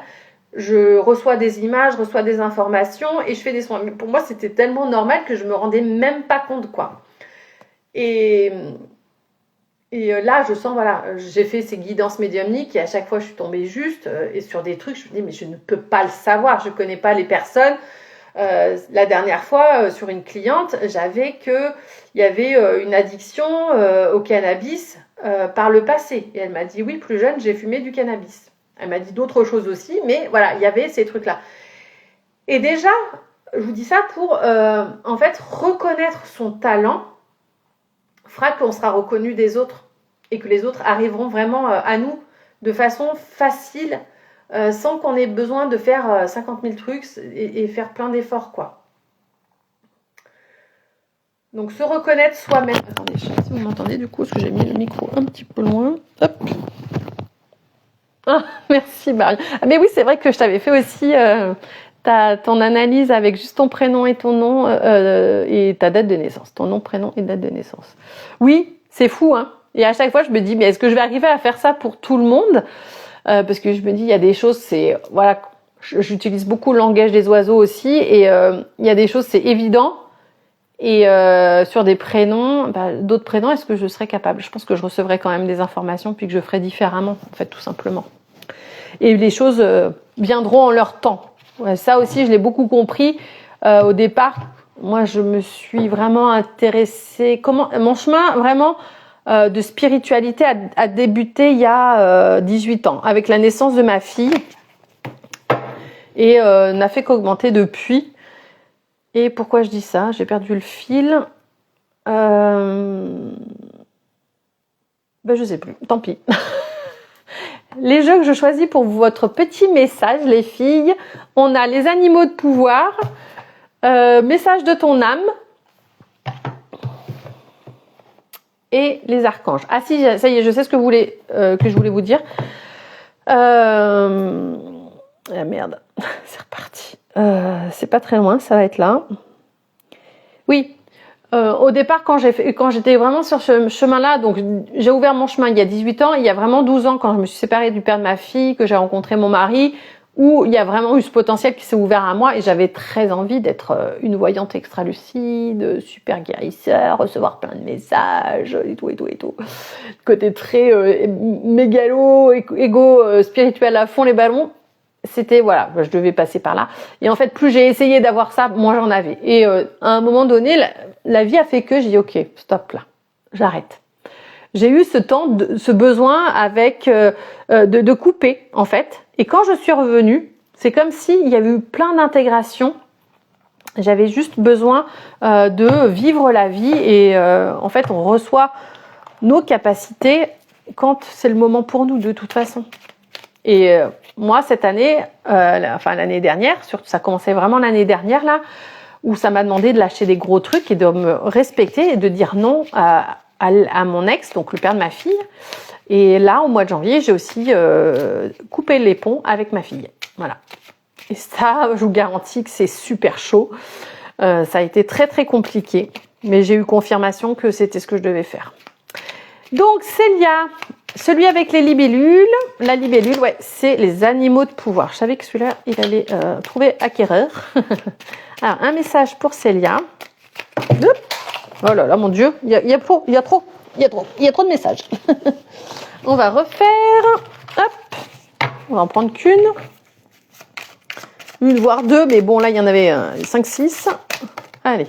Je reçois des images, je reçois des informations et je fais des soins. Mais pour moi, c'était tellement normal que je me rendais même pas compte, quoi. Et là, je sens, voilà, j'ai fait ces guidances médiumniques et à chaque fois, je suis tombée juste et sur des trucs, je me dis, mais je ne peux pas le savoir, je connais pas les personnes. La dernière fois, sur une cliente, j'avais qu'il y avait une addiction au cannabis par le passé. Et elle m'a dit, oui, plus jeune, j'ai fumé du cannabis. Elle m'a dit d'autres choses aussi, mais voilà, il y avait ces trucs-là. Et déjà, je vous dis ça pour, en fait, reconnaître son talent fera qu'on sera reconnu des autres et que les autres arriveront vraiment à nous de façon facile, sans qu'on ait besoin de faire 50 000 trucs et faire plein d'efforts, quoi. Donc, se reconnaître soi-même. Attendez, je sais pas si vous m'entendez du coup, parce que j'ai mis le micro un petit peu loin. Hop. Ah, merci Marie. Ah, mais oui, c'est vrai que je t'avais fait aussi ton analyse avec juste ton prénom et ton nom et ta date de naissance. Ton nom, prénom et date de naissance. Oui, c'est fou, hein. Et à chaque fois, je me dis, mais est-ce que je vais arriver à faire ça pour tout le monde? Parce que je me dis, il y a des choses, c'est... Voilà, j'utilise beaucoup le langage des oiseaux aussi. Et il y a des choses, c'est évident. Et sur des prénoms, d'autres prénoms, est-ce que je serais capable? Je pense que je recevrais quand même des informations puis que je ferais différemment, en fait, tout simplement. Et les choses viendront en leur temps. Ouais, ça aussi, je l'ai beaucoup compris au départ. Moi, je me suis vraiment intéressée... Mon chemin, vraiment, de spiritualité a débuté il y a 18 ans, avec la naissance de ma fille. Et n'a fait qu'augmenter depuis. Et pourquoi je dis ça? J'ai perdu le fil. Je sais plus. Tant pis. Les jeux que je choisis pour votre petit message, les filles, on a les animaux de pouvoir, message de ton âme et les archanges. Ah si, ça y est, je sais ce que je voulais vous dire. Ah merde, c'est reparti. C'est pas très loin, ça va être là. Oui. Au départ, quand j'étais vraiment sur ce chemin-là, donc j'ai ouvert mon chemin il y a 18 ans, il y a vraiment 12 ans quand je me suis séparée du père de ma fille, que j'ai rencontré mon mari, où il y a vraiment eu ce potentiel qui s'est ouvert à moi et j'avais très envie d'être une voyante extra-lucide, super guérisseur, recevoir plein de messages et tout. Côté très mégalo, égo, spirituel à fond les ballons. C'était, voilà, je devais passer par là. Et en fait, plus j'ai essayé d'avoir ça, moins j'en avais. Et à un moment donné, la vie a fait que j'ai dit, ok, stop là, j'arrête. J'ai eu ce besoin avec de couper, en fait. Et quand je suis revenue, c'est comme s'il y avait eu plein d'intégration. J'avais juste besoin de vivre la vie. Et en fait, on reçoit nos capacités quand c'est le moment pour nous, de toute façon. Et moi, cette année, l'année dernière, surtout ça commençait vraiment l'année dernière là, où ça m'a demandé de lâcher des gros trucs et de me respecter et de dire non à mon ex, donc le père de ma fille. Et là, au mois de janvier, j'ai aussi coupé les ponts avec ma fille. Voilà. Et ça, je vous garantis que c'est super chaud. Ça a été très très compliqué, mais j'ai eu confirmation que c'était ce que je devais faire. Donc Célia, celui avec les libellules, la libellule, ouais, c'est les animaux de pouvoir. Je savais que celui-là, il allait trouver acquéreur. Alors, un message pour Célia. Oh là là, mon Dieu, il y a trop de messages. On va refaire. Hop, on va en prendre qu'une. Une, voire deux, mais bon, là, il y en avait 5, 6. Allez.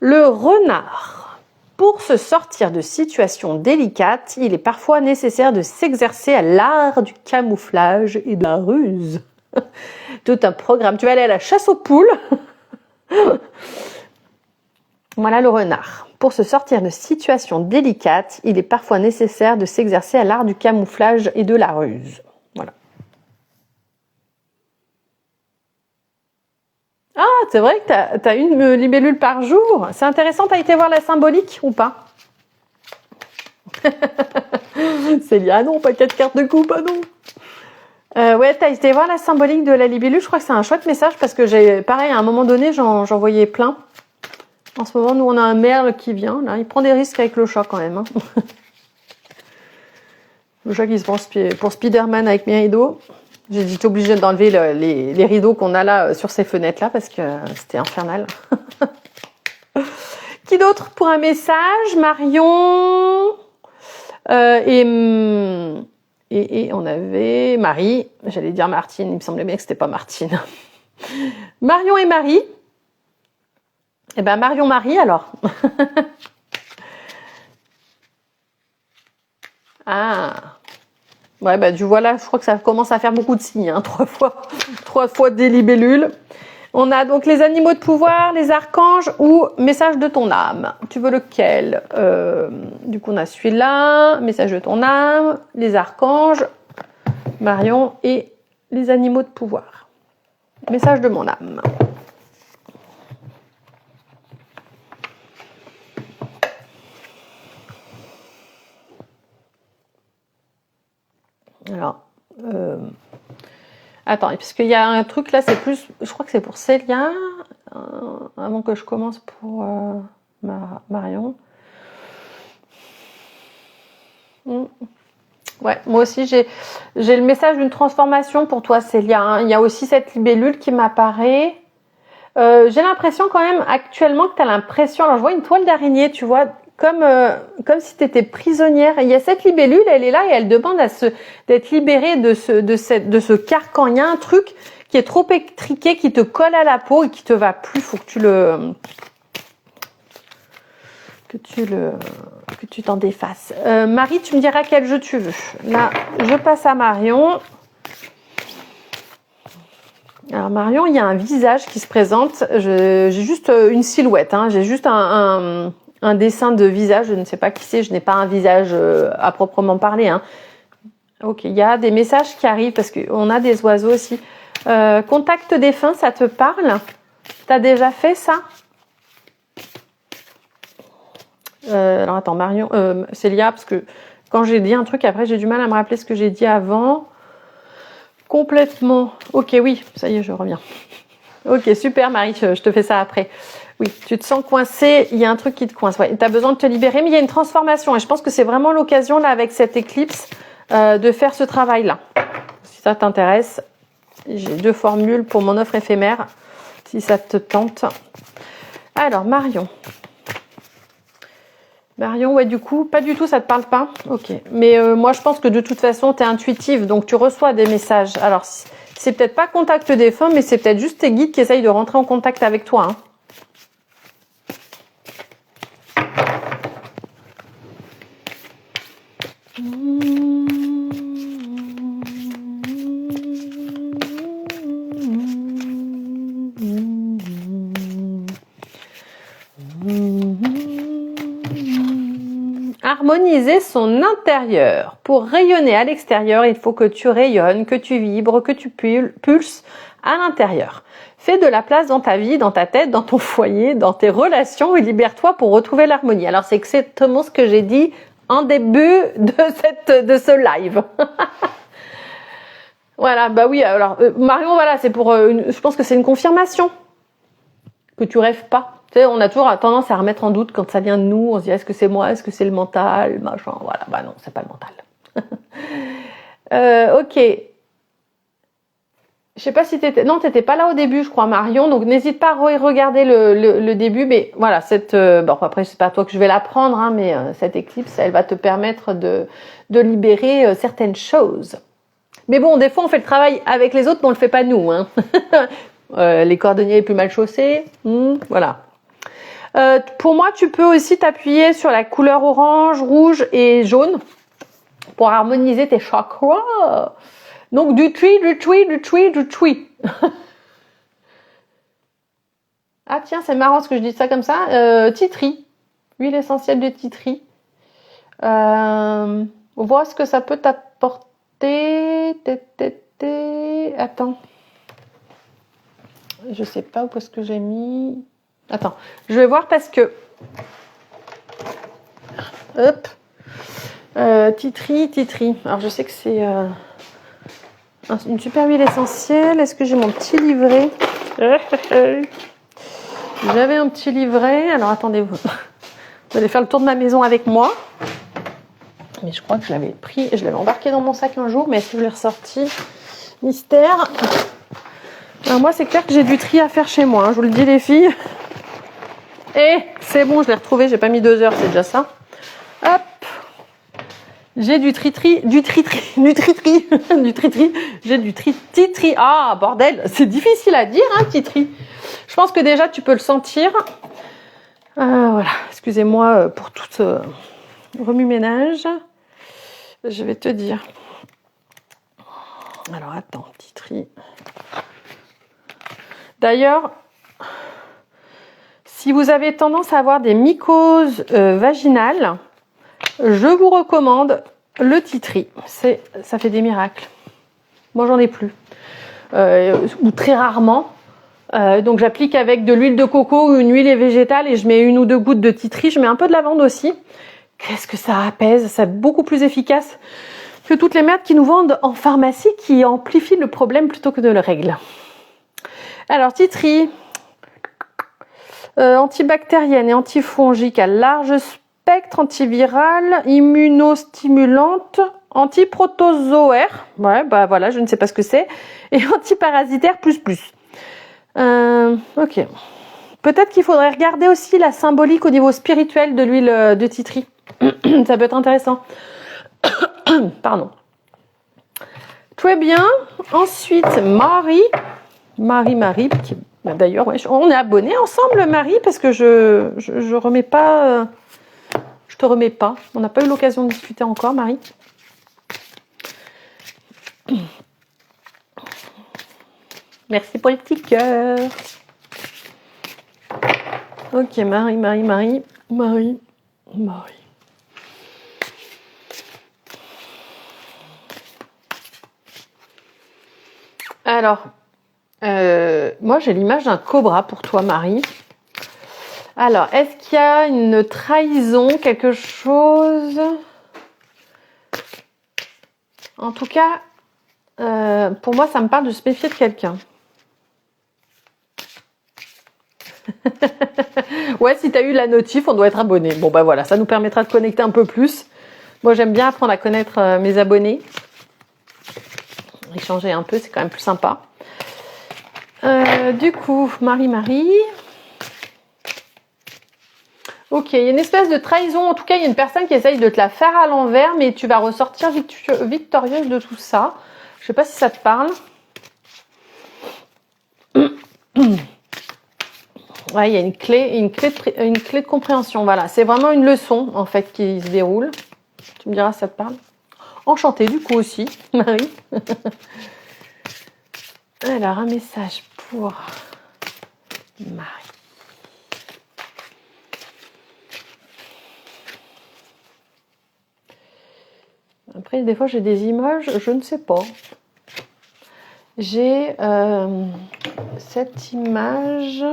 Le renard. Pour se sortir de situations délicates, il est parfois nécessaire de s'exercer à l'art du camouflage et de la ruse. Tout un programme. Tu vas aller à la chasse aux poules. Voilà le renard. Pour se sortir de situations délicates, il est parfois nécessaire de s'exercer à l'art du camouflage et de la ruse. Voilà. Ah, c'est vrai que tu as une libellule par jour. C'est intéressant, tu as été voir la symbolique ou pas? Célia, non, pas 4 cartes de coupe, ah non. Ouais, t'as été voir la symbolique de la libellule. Je crois que c'est un chouette message parce que j'ai, pareil, à un moment donné, j'en voyais plein. En ce moment, nous, on a un merle qui vient. Là, il prend des risques avec le chat quand même. Hein. Le chat qui se prend pour Spider-Man avec mes rideaux. J'ai été obligée d'enlever les rideaux qu'on a là sur ces fenêtres-là parce que c'était infernal. Qui d'autre pour un message? Marion et on avait Marie. J'allais dire Martine, il me semblait bien que c'était pas Martine. Marion et Marie. Eh ben Marion-Marie alors. Ah. Ouais, bah tu vois là, je crois que ça commence à faire beaucoup de signes, hein, 3 fois des libellules. On a donc les animaux de pouvoir, les archanges ou message de ton âme. Tu veux lequel? Du coup, on a celui-là, message de ton âme, les archanges, Marion et les animaux de pouvoir. Message de mon âme. Alors, attends, parce qu'il y a un truc là, c'est plus, je crois que c'est pour Célia, avant que je commence pour Marion. Ouais, moi aussi j'ai le message d'une transformation pour toi Célia. Hein. Il y a aussi cette libellule qui m'apparaît. J'ai l'impression quand même actuellement que tu as l'impression, alors je vois une toile d'araignée, tu vois, comme si tu étais prisonnière. Il y a cette libellule, elle est là et elle demande d'être libérée de ce carcan. Il y a un truc qui est trop étriqué, qui te colle à la peau et qui te va plus. Faut que tu t'en défasses. Marie, tu me diras quel jeu tu veux. Là, je passe à Marion. Alors Marion, il y a un visage qui se présente. J'ai juste une silhouette. Hein. J'ai juste un dessin de visage. Je ne sais pas qui c'est. Je n'ai pas un visage à proprement parler. Hein. Ok, il y a des messages qui arrivent parce qu'on a des oiseaux aussi. Contact défunt, ça te parle? T'as déjà fait ça? Alors attends, Marion, Célia, parce que quand j'ai dit un truc, après j'ai du mal à me rappeler ce que j'ai dit avant. Complètement. Ok, oui, ça y est, je reviens. Ok, super Marie, je te fais ça après. Oui, tu te sens coincé, il y a un truc qui te coince. Ouais, tu as besoin de te libérer, mais il y a une transformation. Et je pense que c'est vraiment l'occasion, là, avec cette éclipse, de faire ce travail-là. Si ça t'intéresse, j'ai 2 formules pour mon offre éphémère, si ça te tente. Alors, Marion. Marion, ouais, du coup, pas du tout, ça te parle pas? Ok. Mais moi, je pense que de toute façon, tu es intuitive, donc tu reçois des messages. Alors, c'est peut-être pas contact défunt, mais c'est peut-être juste tes guides qui essayent de rentrer en contact avec toi. Hein. Harmoniser son intérieur. Pour rayonner à l'extérieur, il faut que tu rayonnes, que tu vibres, que tu pulses à l'intérieur. Fais de la place dans ta vie, dans ta tête, dans ton foyer, dans tes relations et libère-toi pour retrouver l'harmonie. Alors c'est exactement ce que j'ai dit en début de ce live. Voilà, bah oui, alors Marion, voilà, c'est pour je pense que c'est une confirmation que tu rêves pas. Tu sais, on a toujours tendance à remettre en doute quand ça vient de nous. On se dit, est-ce que c'est moi? Est-ce que c'est le mental? Machin, voilà. Bah non, c'est pas le mental. Ok. Je sais pas si t'étais... Non, t'étais pas là au début, je crois, Marion. Donc, n'hésite pas à regarder le début. Mais voilà, bon, après, c'est pas toi que je vais la prendre, hein, mais cette éclipse, elle va te permettre de libérer certaines choses. Mais bon, des fois, on fait le travail avec les autres, mais on le fait pas nous, hein. Les cordonniers les plus mal chaussés. Voilà. Pour moi, tu peux aussi t'appuyer sur la couleur orange, rouge et jaune pour harmoniser tes chakras. Donc du tui. Ah tiens, c'est marrant ce que je dis ça comme ça. Titri, huile essentielle de titri. On voit ce que ça peut t'apporter. Attends. Je sais pas où est-ce que j'ai mis. Attends, je vais voir parce que. Hop. Titri. Alors je sais que c'est une super huile essentielle. Est-ce que j'ai mon petit livret? J'avais un petit livret. Alors attendez, vous allez faire le tour de ma maison avec moi. Mais je crois que je l'avais pris, je l'avais embarqué dans mon sac un jour, mais est-ce que je l'ai ressorti? Mystère. Alors moi, c'est clair que j'ai du tri à faire chez moi, hein, je vous le dis les filles. Et c'est bon, je l'ai retrouvé, j'ai pas mis 2 heures, c'est déjà ça. Hop. J'ai du titri. J'ai du titri. Ah, bordel, c'est difficile à dire, hein, titri. Je pense que déjà, tu peux le sentir. Voilà, excusez-moi pour tout remue-ménage. Je vais te dire. Alors, attends, titri. D'ailleurs, si vous avez tendance à avoir des mycoses vaginales, je vous recommande le titri. Ça fait des miracles. Moi, j'en ai plus. Ou très rarement. Donc, j'applique avec de l'huile de coco ou une huile végétale et je mets 1 ou 2 gouttes de titri. Je mets un peu de lavande aussi. Qu'est-ce que ça apaise? C'est beaucoup plus efficace que toutes les merdes qui nous vendent en pharmacie qui amplifient le problème plutôt que de le régler. Alors, titri. Antibactérienne et antifongique à large spectre, antivirale, immunostimulante, antiprotozoaire, ouais, bah voilà, je ne sais pas ce que c'est, et antiparasitaire plus. Ok. Peut-être qu'il faudrait regarder aussi la symbolique au niveau spirituel de l'huile de titri. Ça peut être intéressant. Pardon. Très bien. Ensuite, Marie, qui d'ailleurs, ouais, on est abonnés ensemble, Marie, parce que je remets pas. Je te remets pas. On n'a pas eu l'occasion de discuter encore, Marie. Merci pour les petits cœurs. Ok, Marie. Alors, moi j'ai l'image d'un cobra pour toi, Marie. Alors, est-ce qu'il y a une trahison, quelque chose? En tout cas, pour moi, ça me parle de se méfier de quelqu'un. Ouais, si tu as eu la notif, on doit être abonné. Bon, bah voilà, ça nous permettra de connecter un peu plus. Moi, j'aime bien apprendre à connaître mes abonnés. Échanger un peu, c'est quand même plus sympa. Du coup, Marie. Ok, il y a une espèce de trahison. En tout cas, il y a une personne qui essaye de te la faire à l'envers, mais tu vas ressortir victorieuse de tout ça. Je sais pas si ça te parle. Ouais, il y a une clé de compréhension. Voilà, c'est vraiment une leçon en fait qui se déroule. Tu me diras si ça te parle. Enchantée du coup aussi, Marie. Alors, un message pour Marie. Après, des fois, j'ai des images, je ne sais pas. J'ai cette image.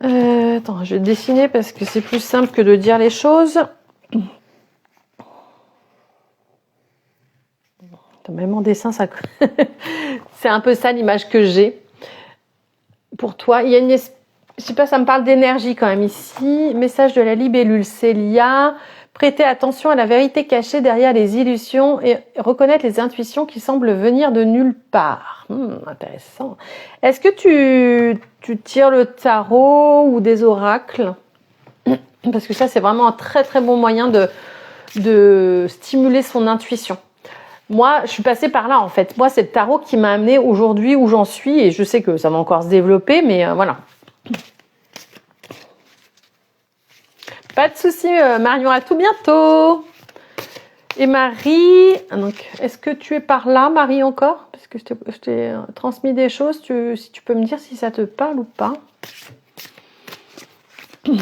Attends, je vais dessiner parce que c'est plus simple que de dire les choses. Même en dessin, ça... c'est un peu ça l'image que j'ai pour toi. Il y a une... Je sais pas, ça me parle d'énergie quand même ici. Message de la libellule Célia. Prêtez attention à la vérité cachée derrière les illusions et reconnaître les intuitions qui semblent venir de nulle part. Intéressant. Est-ce que tu tires le tarot ou des oracles? Parce que ça, c'est vraiment un très très bon moyen de stimuler son intuition. Moi, je suis passée par là en fait. Moi, c'est le tarot qui m'a amenée aujourd'hui où j'en suis et je sais que ça va encore se développer, mais voilà. Pas de souci, Marion, à tout bientôt. Et Marie, donc, est-ce que tu es par là, Marie, encore? Parce que je t'ai transmis des choses. Si tu peux me dire si ça te parle ou pas. Il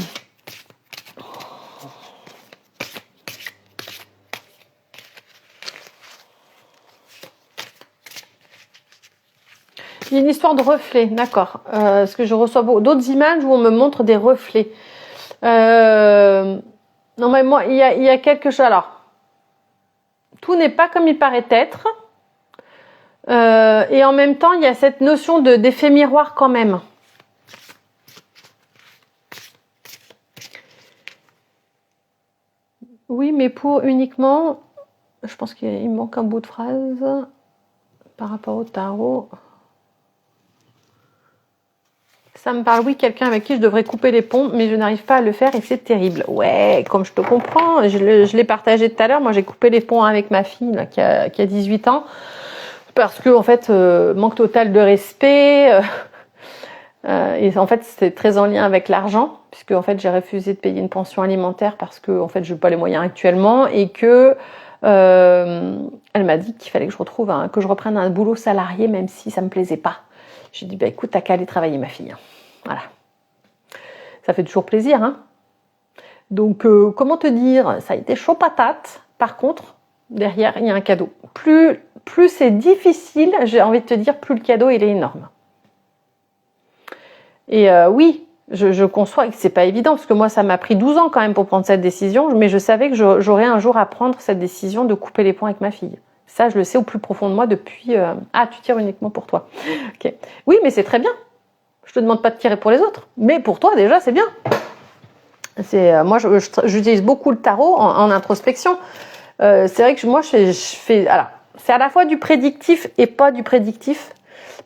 y a une histoire de reflets, d'accord. Parce que je reçois d'autres images où on me montre des reflets. Non, mais moi, il y a quelque chose. Alors, tout n'est pas comme il paraît être. Et en même temps, il y a cette notion d'effet miroir quand même. Oui, mais pour uniquement... Je pense qu'il me manque un bout de phrase par rapport au tarot. Ça me parle, oui, quelqu'un avec qui je devrais couper les ponts, mais je n'arrive pas à le faire et c'est terrible. Ouais, comme je te comprends, je l'ai partagé tout à l'heure. Moi, j'ai coupé les ponts avec ma fille là, qui a 18 ans parce que, en fait, manque total de respect. Et en fait, c'était très en lien avec l'argent, puisque en fait, j'ai refusé de payer une pension alimentaire parce que, en fait, je n'ai pas les moyens actuellement et que elle m'a dit qu'il fallait que je reprenne un boulot salarié, même si ça me plaisait pas. J'ai dit, bah écoute, t'as qu'à aller travailler, ma fille. Voilà. Ça fait toujours plaisir, hein. Donc, comment te dire, ça a été chaud patate. Par contre, derrière, il y a un cadeau. Plus c'est difficile, j'ai envie de te dire, plus le cadeau, il est énorme. Et oui, je conçois que c'est pas évident, parce que moi, ça m'a pris 12 ans quand même pour prendre cette décision, mais je savais que j'aurais un jour à prendre cette décision de couper les ponts avec ma fille. Ça, je le sais au plus profond de moi depuis... Ah, tu tires uniquement pour toi. Ok. Oui, mais c'est très bien. Je te demande pas de tirer pour les autres. Mais pour toi, déjà, c'est bien. Moi, j'utilise beaucoup le tarot en introspection. C'est vrai que moi, je fais... Alors, c'est à la fois du prédictif et pas du prédictif.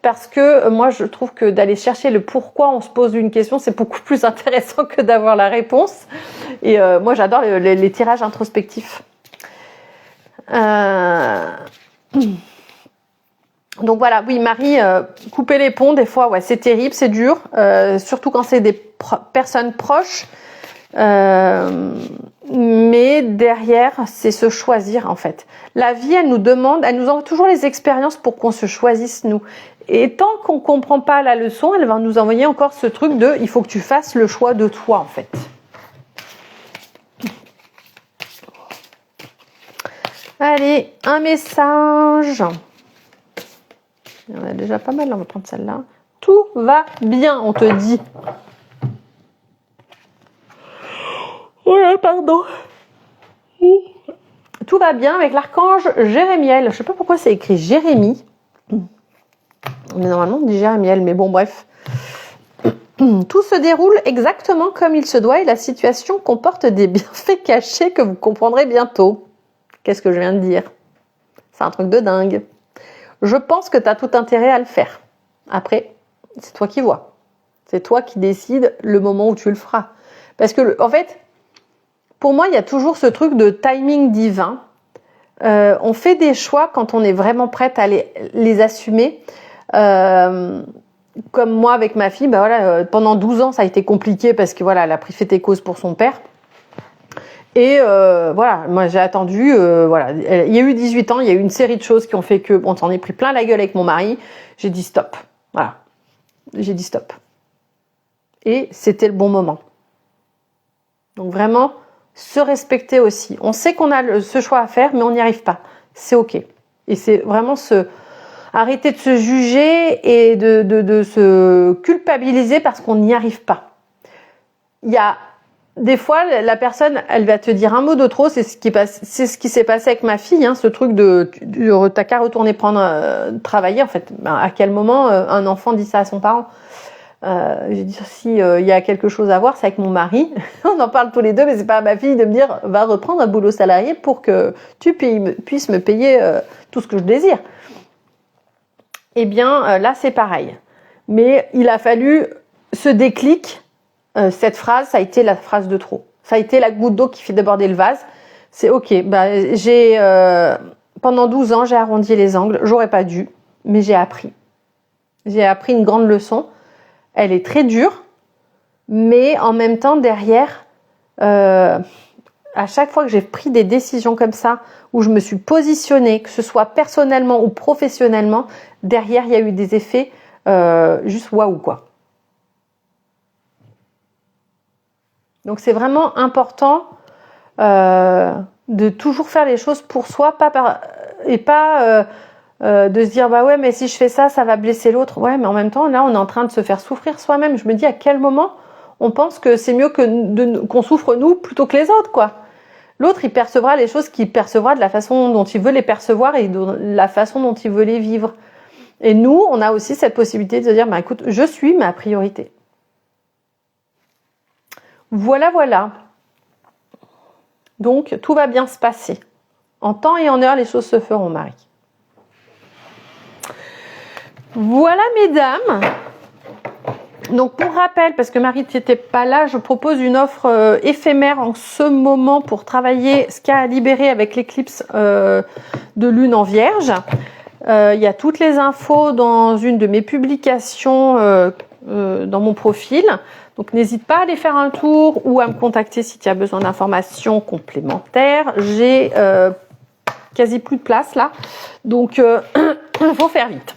Parce que moi, je trouve que d'aller chercher le pourquoi on se pose une question, c'est beaucoup plus intéressant que d'avoir la réponse. Et moi, j'adore les tirages introspectifs. Donc voilà, oui, Marie, couper les ponts, des fois, ouais, c'est terrible, c'est dur, surtout quand c'est des personnes proches. Mais derrière, c'est se choisir en fait. La vie, elle nous envoie toujours les expériences pour qu'on se choisisse nous. Et tant qu'on comprend pas la leçon, elle va nous envoyer encore ce truc de, il faut que tu fasses le choix de toi en fait. Allez, un message. Il y en a déjà pas mal, on va prendre celle-là. Tout va bien, on te dit. Ouais, pardon. Tout va bien avec l'archange Jérémiel. Je ne sais pas pourquoi c'est écrit Jérémie. Mais normalement, on dit Jérémiel, mais bon, bref. Tout se déroule exactement comme il se doit et la situation comporte des bienfaits cachés que vous comprendrez bientôt. Qu'est-ce que je viens de dire? C'est un truc de dingue. Je pense que tu as tout intérêt à le faire. Après, c'est toi qui vois. C'est toi qui décides le moment où tu le feras. Parce que, en fait, pour moi, il y a toujours ce truc de timing divin. On fait des choix quand on est vraiment prête à les assumer. Comme moi avec ma fille, bah voilà, pendant 12 ans, ça a été compliqué parce que voilà, elle a pris fait et cause pour son père. Et voilà, moi j'ai attendu, voilà, il y a eu 18 ans, il y a eu une série de choses qui ont fait que, bon, on s'en est pris plein la gueule avec mon mari. J'ai dit stop, voilà, j'ai dit stop. Et c'était le bon moment. Donc vraiment, se respecter aussi. On sait qu'on a ce choix à faire, mais on n'y arrive pas. C'est ok. Et c'est vraiment arrêter de se juger et de se culpabiliser parce qu'on n'y arrive pas. Il y a des fois, la personne, elle va te dire un mot de trop. C'est ce qui s'est passé avec ma fille, hein, ce truc t'as qu'à retourner travailler. En fait, ben, à quel moment un enfant dit ça à son parent? J'ai dit si il y a quelque chose à voir, c'est avec mon mari. On en parle tous les deux, mais c'est pas à ma fille de me dire va reprendre un boulot salarié pour que tu puisses me payer tout ce que je désire. Eh bien, là, c'est pareil. Mais il a fallu ce déclic. Cette phrase, ça a été la phrase de trop. Ça a été la goutte d'eau qui fait déborder le vase. C'est ok. Bah, pendant 12 ans, j'ai arrondi les angles. J'aurais pas dû, mais j'ai appris. J'ai appris une grande leçon. Elle est très dure, mais en même temps, derrière... alors, à chaque fois que j'ai pris des décisions comme ça, où je me suis positionnée, que ce soit personnellement ou professionnellement, derrière, il y a eu des effets juste waouh, quoi. Donc, c'est vraiment important de toujours faire les choses pour soi, et pas de se dire, bah ouais, mais si je fais ça, ça va blesser l'autre. Ouais, mais en même temps, là, on est en train de se faire souffrir soi-même. Je me dis, à quel moment on pense que c'est mieux qu'on souffre nous plutôt que les autres, quoi. L'autre, il percevra les choses qu'il percevra de la façon dont il veut les percevoir et de la façon dont il veut les vivre. Et nous, on a aussi cette possibilité de se dire, bah écoute, je suis ma priorité. Voilà, voilà. Donc, tout va bien se passer. En temps et en heure, les choses se feront, Marie. Voilà, mesdames. Donc, pour rappel, parce que Marie n'était pas là, je propose une offre éphémère en ce moment pour travailler ce qu'il y a à libérer avec l'éclipse de lune en Vierge. Il y a toutes les infos dans une de mes publications dans mon profil. Donc, n'hésite pas à aller faire un tour ou à me contacter si tu as besoin d'informations complémentaires. J'ai quasi plus de place là. Donc, il faut faire vite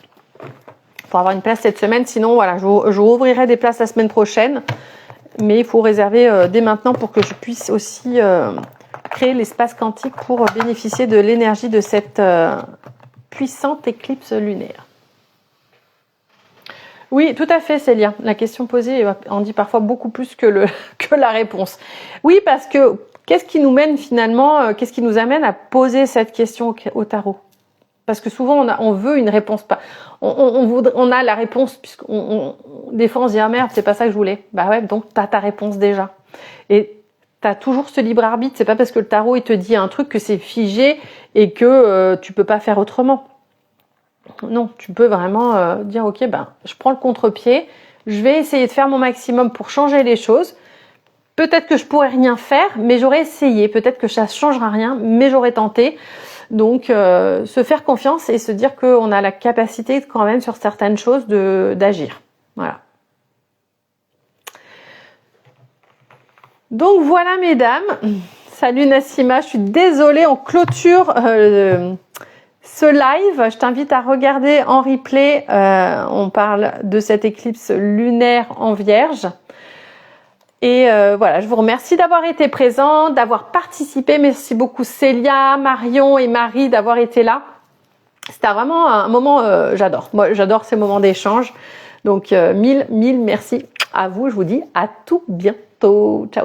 pour avoir une place cette semaine. Sinon, voilà, je rouvrirai des places la semaine prochaine. Mais il faut réserver dès maintenant pour que je puisse aussi créer l'espace quantique pour bénéficier de l'énergie de cette puissante éclipse lunaire. Oui, tout à fait, Célia. La question posée en dit parfois beaucoup plus que la réponse. Oui, parce que qu'est-ce qui nous mène finalement, qu'est-ce qui nous amène à poser cette question au tarot? Parce que souvent, on veut une réponse. On a la réponse, des fois, on se dit « Ah merde, c'est pas ça que je voulais. » Bah ouais, donc t'as ta réponse déjà. Et t'as toujours ce libre arbitre. C'est pas parce que le tarot, il te dit un truc que c'est figé et que tu peux pas faire autrement. Non, tu peux vraiment dire « Ok, ben, je prends le contre-pied. Je vais essayer de faire mon maximum pour changer les choses. Peut-être que je pourrais rien faire, mais j'aurais essayé. Peut-être que ça changera rien, mais j'aurais tenté. » Donc, se faire confiance et se dire qu'on a la capacité quand même sur certaines choses d'agir. Voilà. Donc voilà, mesdames. Salut Nassima, je suis désolée, on clôture ce live. Je t'invite à regarder en replay. On parle de cette éclipse lunaire en Vierge. Et voilà, je vous remercie d'avoir été présent, d'avoir participé. Merci beaucoup Célia, Marion et Marie d'avoir été là. C'était vraiment un moment, j'adore. Moi, j'adore ces moments d'échange. Donc, mille merci à vous. Je vous dis à tout bientôt. Ciao.